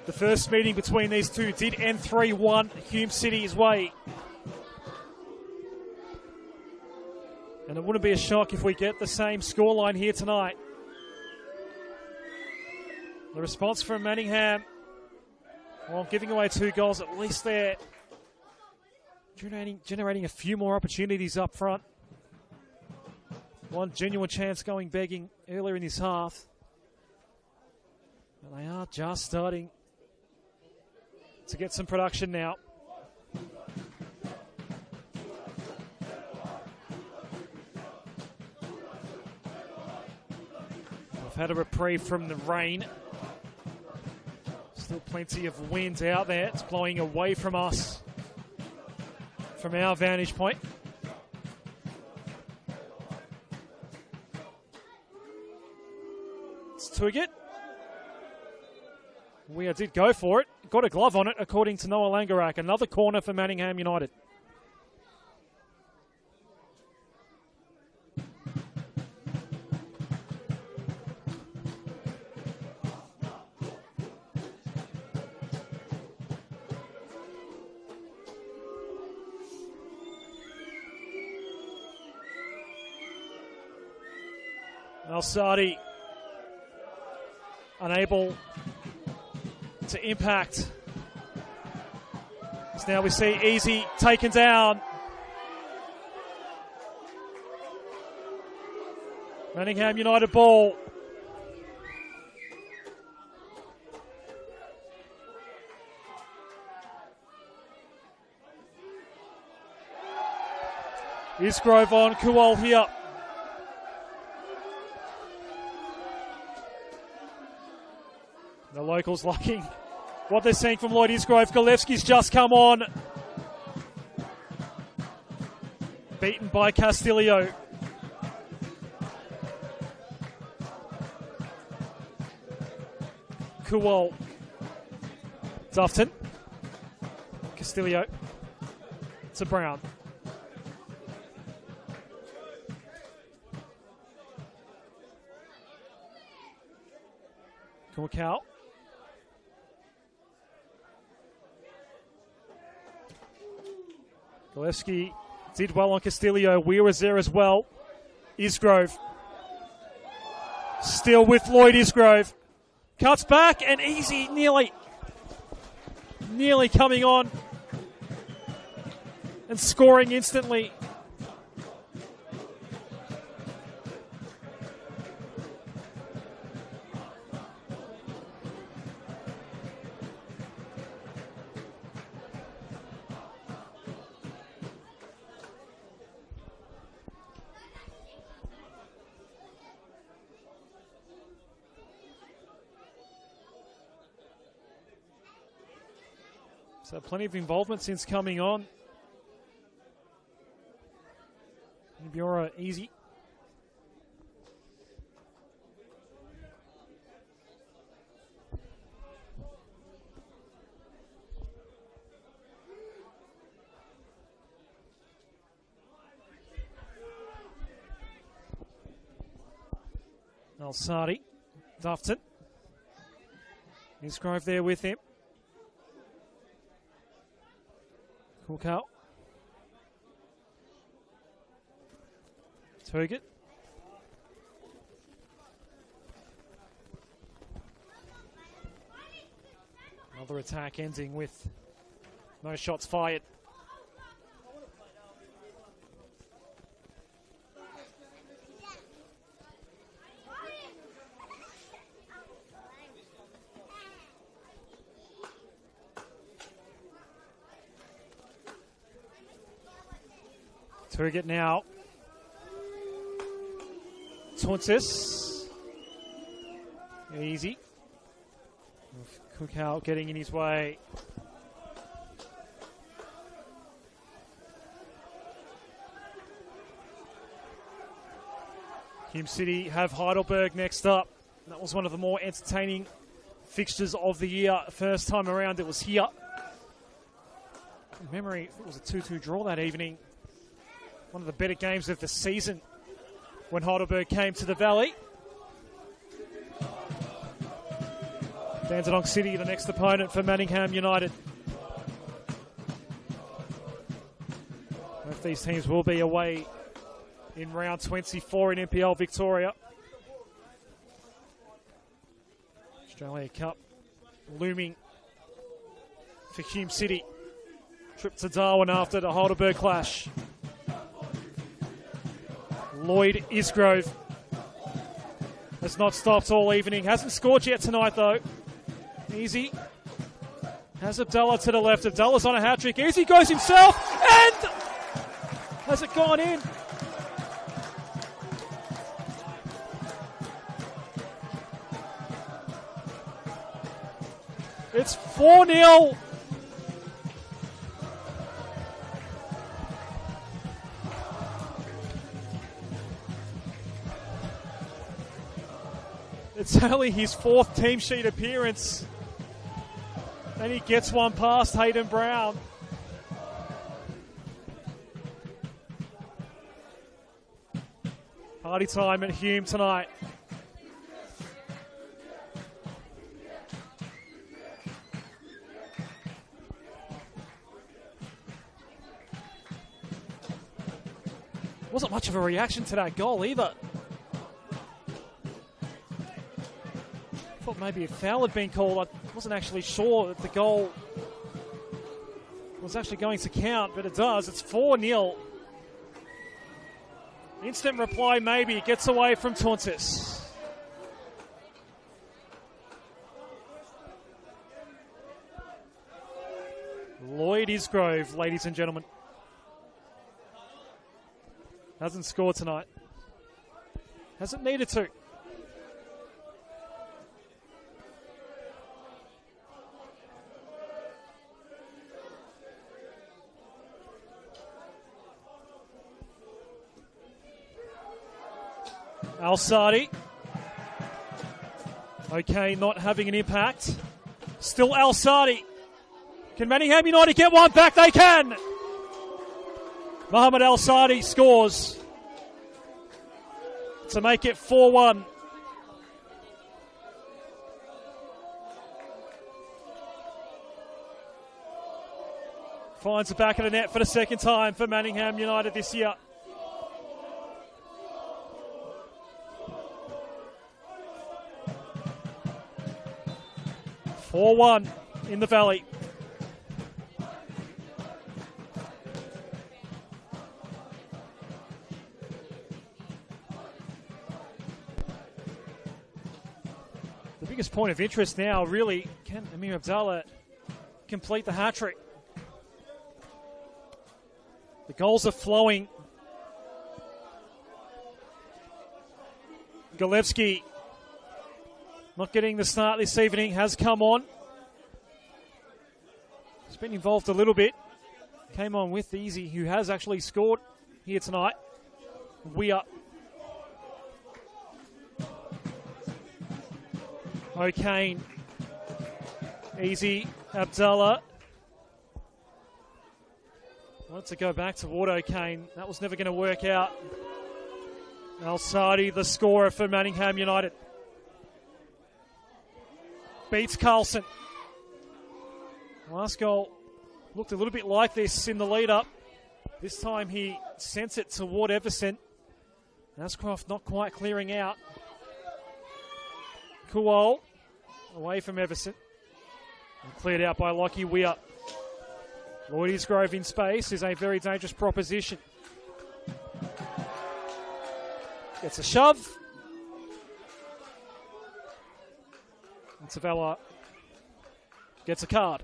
The first meeting between these two did end 3-1 Hume City's way. And it wouldn't be a shock if we get the same scoreline here tonight. The response from Manningham, well, giving away 2 goals, at least they're generating a few more opportunities up front. One genuine chance going begging earlier in this half. But they are just starting to get some production now. We've had a reprieve from the rain. Still plenty of wind out there. It's blowing away from us from our vantage point. It's Tuiget. We did go for it. Got a glove on it, according to Noah Langarak. Another corner for Manningham United. Al-Sadi unable to impact. So now we see Easy taken down. Manningham United ball. Isgrove on Kuol here. The locals liking what they're seeing from Lloyd Isgrove. Golevsky's just come on. Beaten by Castillo. Kuol. Dufton. Castillo to Brown. Korkau. Gillespie did well on Castillo. Weir was there as well. Isgrove. Still with Lloyd Isgrove. Cuts back and easy, nearly coming on and scoring instantly. So plenty of involvement since coming on. Bureau easy. Alsadi, Dufton. Isgrove there with him. Korkau. Turgott. Another attack ending with no shots fired. Turgott now. Tunsis. Easy. Korkau getting in his way. Hume City have Heidelberg next up. That was one of the more entertaining fixtures of the year. First time around it was here. From memory, it was a 2-2 draw that evening. One of the better games of the season when Heidelberg came to the Valley. Dandenong City, the next opponent for Manningham United. Both these teams will be away in round 24 in NPL Victoria. Australia Cup looming for Hume City. Trip to Darwin after the Heidelberg clash. Lloyd Isgrove has not stopped all evening. Hasn't scored yet tonight, though. Easy. Has Abdallah to the left. Abdallah's on a hat-trick. Easy goes himself. And has it gone in? It's 4-0. It's only his fourth team sheet appearance. And he gets one past Hayden Brown. Party time at Hume tonight. Wasn't much of a reaction to that goal either. Thought maybe a foul had been called. I wasn't actually sure that the goal was actually going to count, but it does. It's 4-0. Instant reply maybe. Gets away from Tunsis. Lloyd Isgrove, ladies and gentlemen. Hasn't scored tonight. Hasn't needed to. Alsadi. Okay, not having an impact. Still Alsadi. Can Manningham United get one back? They can! Mohammed Al Sadi scores to make it 4-1. Finds the back of the net for the second time for Manningham United this year. (4-1) in the Valley. The biggest point of interest now, really, can Amir Abdallah complete the hat-trick? The goals are flowing. Galevsky not getting the start this evening, has come on. He's been involved a little bit. Came on with Easy, who has actually scored here tonight. Weir. O'Kane. Easy. Abdallah. Wanted to go back toward O'Kane. That was never going to work out. Al Sadi, the scorer for Manningham United. Beats Carlson. Last goal looked a little bit like this in the lead-up. This time he sent it toward Everson. Ascroft not quite clearing out. Kuol away from Everson. And cleared out by Lockie Weir. Lloyd Isgrove in space is a very dangerous proposition. Gets a shove. And Savella gets a card.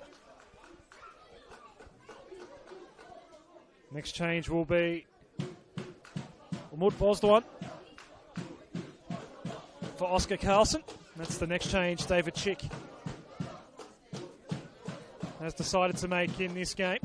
Next change will be Mahmoud Bosdowan for Oscar Carlson. That's the next change David Chick has decided to make in this game.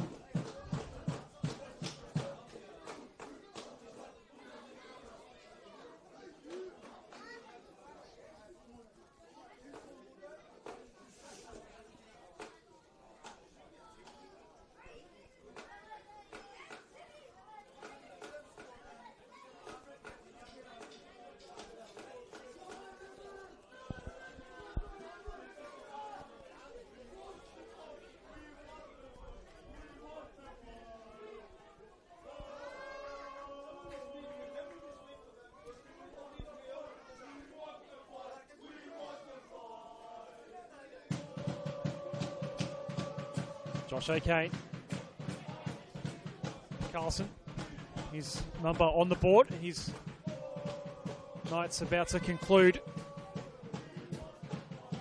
Josh O'Kane. Carlson, his number on the board. His night's about to conclude.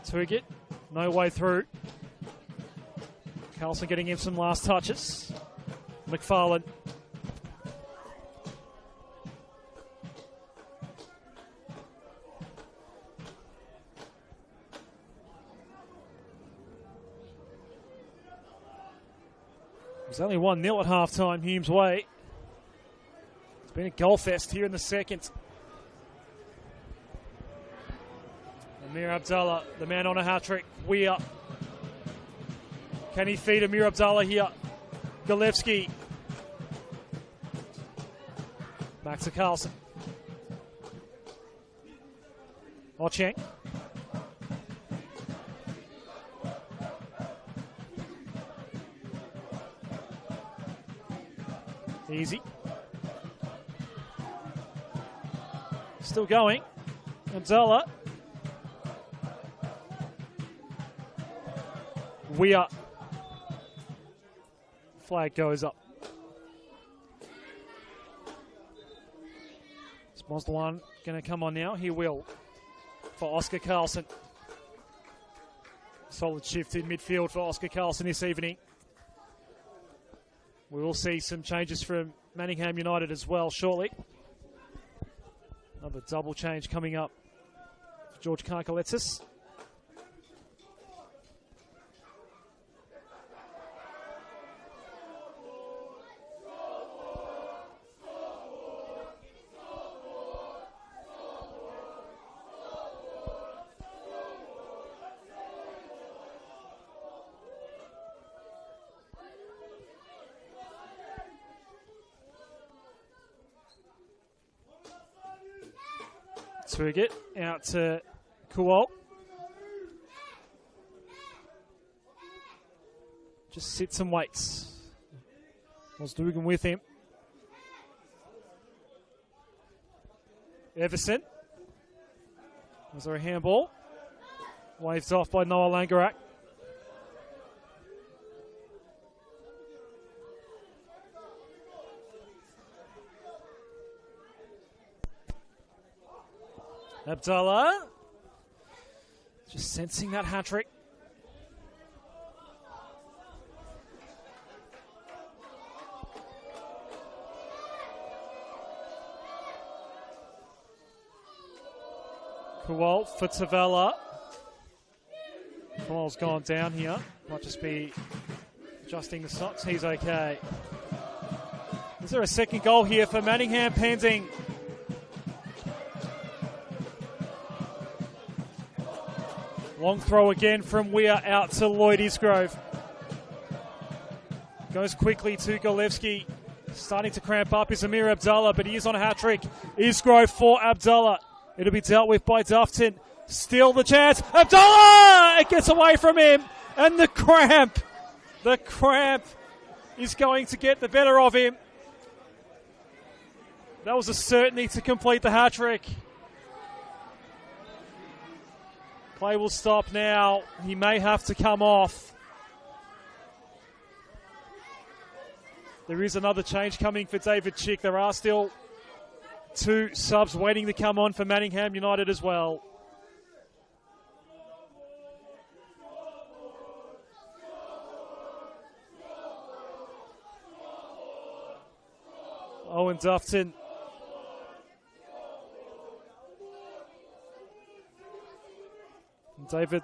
Tuget, no way through. Carlson getting him some last touches. McFarlane. It's only 1-0 at half-time, Hume's way. It's been a goal fest here in the second. Amir Abdallah, the man on a hat-trick. Weir. Can he feed Amir Abdallah here? Galevsky. Back to Carlson. Ocheng. Easy. Still going. Abdallah. Weir. Flag goes up. Is Bosdowan going to come on now? He will. For Oscar Carlson. Solid shift in midfield for Oscar Carlson this evening. We will see some changes from Manningham United as well shortly. Another double change coming up for George Karkaletsis. Tuget out to Kuol. Just sits and waits. Was Dugan with him. Everson. Was there a handball? Waved off by Noah Langerak. Abdallah. Just sensing that hat-trick. Kuol for Tavella. Kuol's gone down here. Might just be adjusting the socks. He's okay. Is there a second goal here for Manningham pending? Long throw again from Weir out to Lloyd Isgrove. Goes quickly to Golevsky. Starting to cramp up is Amir Abdallah, but he is on a hat-trick. Isgrove for Abdallah. It'll be dealt with by Dufton. Still the chance. Abdallah! It gets away from him. And the cramp is going to get the better of him. That was a certainty to complete the hat-trick. Play will stop now. He may have to come off. There is another change coming for David Chick. There are still 2 subs waiting to come on for Manningham United as well. Owen Dufton. David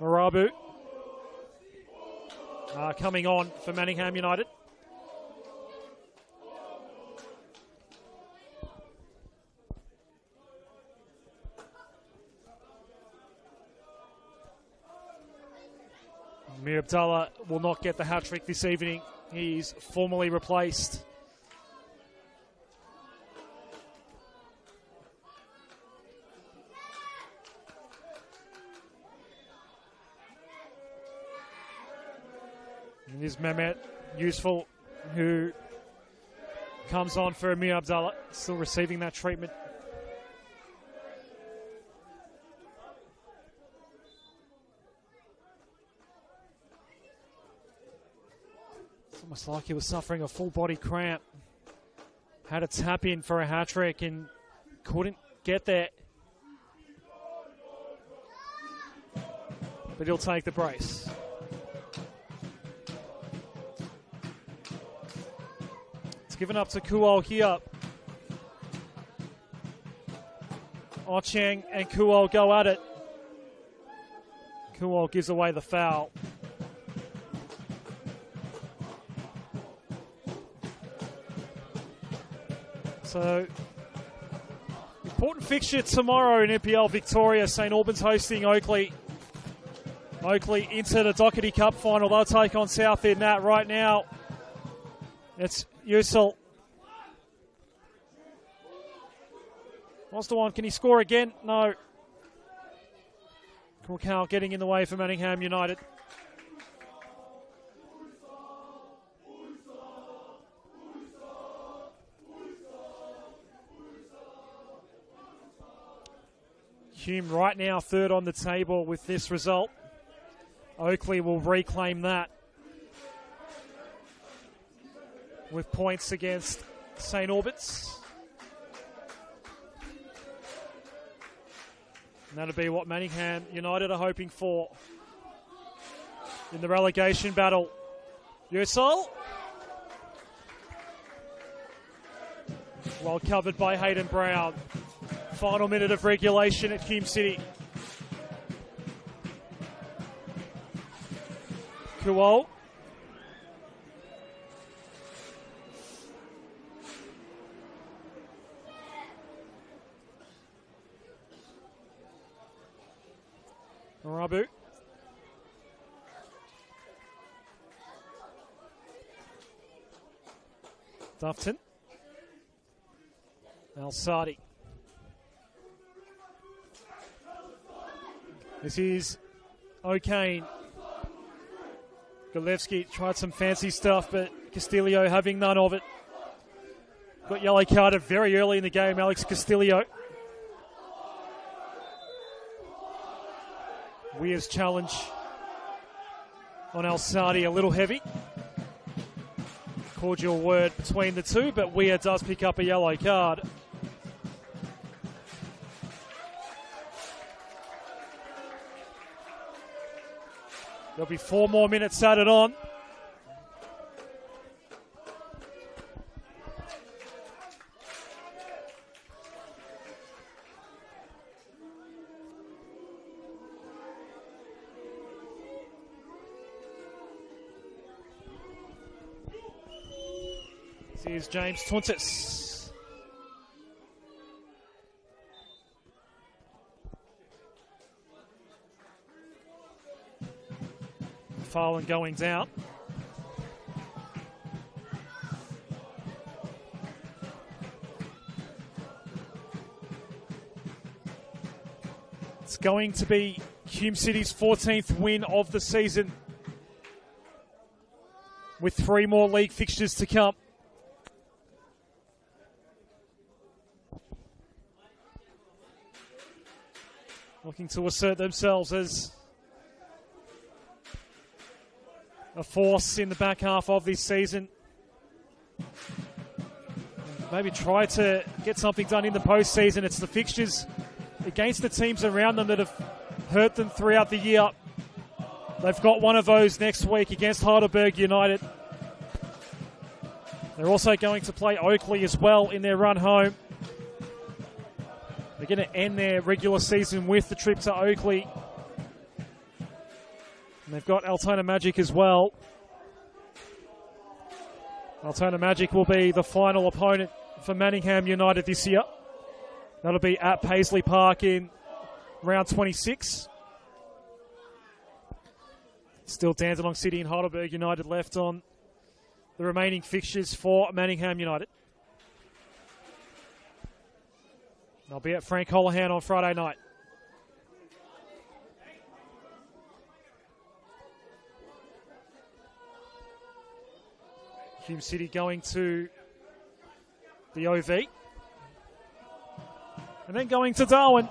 Marabu coming on for Manningham United. Amir Abdallah will not get the hat-trick this evening. He's formally replaced. And is Mehmet Useful, who comes on for Amir Abdallah, still receiving that treatment. It's almost like he was suffering a full body cramp. Had a tap in for a hat-trick and couldn't get there. But he'll take the brace. Given up to Kuol here. Ocheng and Kuol go at it. Kuol gives away the foul. So, important fixture tomorrow in NPL Victoria. St Albans hosting Oakley. Oakley into the Doherty Cup final. They'll take on South in that right now. It's Yusel. Wants the one. Can he score again? No. Corcal getting in the way for Manningham United. Hume right now third on the table with this result. Oakley will reclaim that with points against St Albans. And that'll be what Manningham United are hoping for in the relegation battle. Yusol. Well covered by Hayden Brown. Final minute of regulation at Hume City. Kuol. Marabu. Dufton. Al Sadi. This is O'Kane. Golevsky tried some fancy stuff, but Castillo having none of it. Got yellow carded very early in the game, Alex Castillo. Weir's challenge on Alsadi a little heavy. Cordial word between the two, but Weir does pick up a yellow card. There'll be 4 more minutes added on. Here's James Tuntis. Foul and going down. It's going to be Hume City's 14th win of the season, with 3 more league fixtures to come. Looking to assert themselves as a force in the back half of this season. Maybe try to get something done in the postseason. It's the fixtures against the teams around them that have hurt them throughout the year. They've got one of those next week against Heidelberg United. They're also going to play Oakley as well in their run home. They're going to end their regular season with the trip to Oakley. And they've got Altona Magic as well. Altona Magic will be the final opponent for Manningham United this year. That'll be at Paisley Park in round 26. Still Dandenong City and Heidelberg United left on the remaining fixtures for Manningham United. They'll be at Frank Holohan on Friday night. Hume City going to the OV. And then going to Darwin.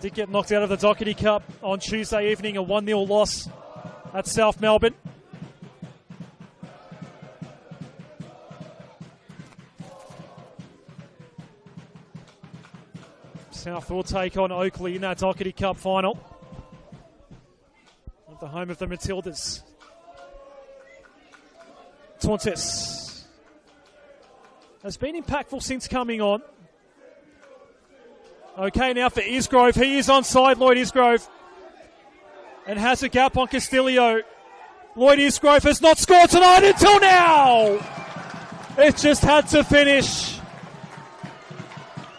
Did get knocked out of the Doherty Cup on Tuesday evening, a 1-0 loss at South Melbourne. South will take on Oakley in that Doherty Cup final at the home of the Matildas. Tauntis has been impactful since coming on. Okay, now for Isgrove. He is onside, Lloyd Isgrove, and has a gap on Castillo. Lloyd Isgrove has not scored tonight until now. It just had to finish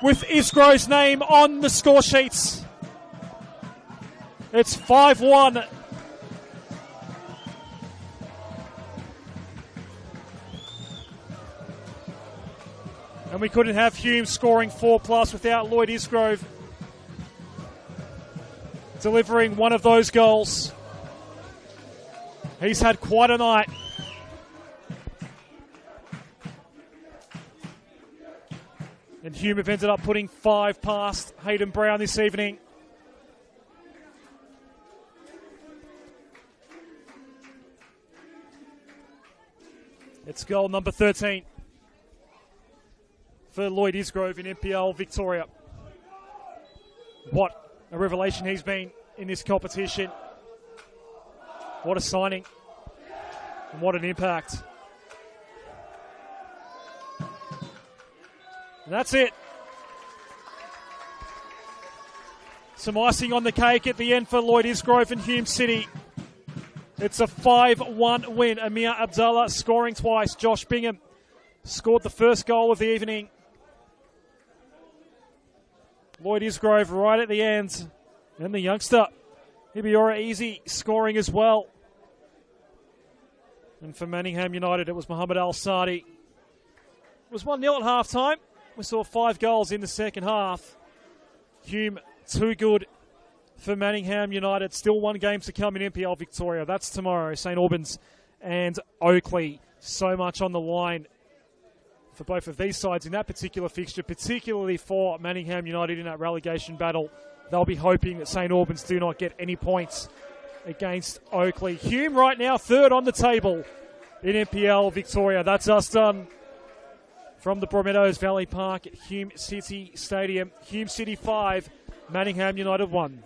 with Isgrove's name on the score sheets. It's 5-1. And we couldn't have Hume scoring 4+ without Lloyd Isgrove delivering one of those goals. He's had quite a night. And Hume have ended up putting 5 past Hayden Brown this evening. It's goal number 13 for Lloyd Isgrove in NPL Victoria. What a revelation he's been in this competition. What a signing. And what an impact. And that's it. Some icing on the cake at the end for Lloyd Isgrove and Hume City. It's a 5-1 win. Amir Abdallah scoring twice. Josh Bingham scored the first goal of the evening. Lloyd Isgrove right at the end. And the youngster, Ibiora Easy, scoring as well. And for Manningham United, it was Mohammed Al-Sadi was 1-0 at half-time. We saw 5 goals in the second half. Hume, too good for Manningham United. Still 1 game to come in NPL Victoria. That's tomorrow. St Albans and Oakley. So much on the line for both of these sides in that particular fixture, particularly for Manningham United in that relegation battle. They'll be hoping that St Albans do not get any points against Oakley. Hume right now 3rd on the table in NPL Victoria. That's us done from the Broadmeadows Valley Park at Hume City Stadium. Hume City 5, Manningham United 1.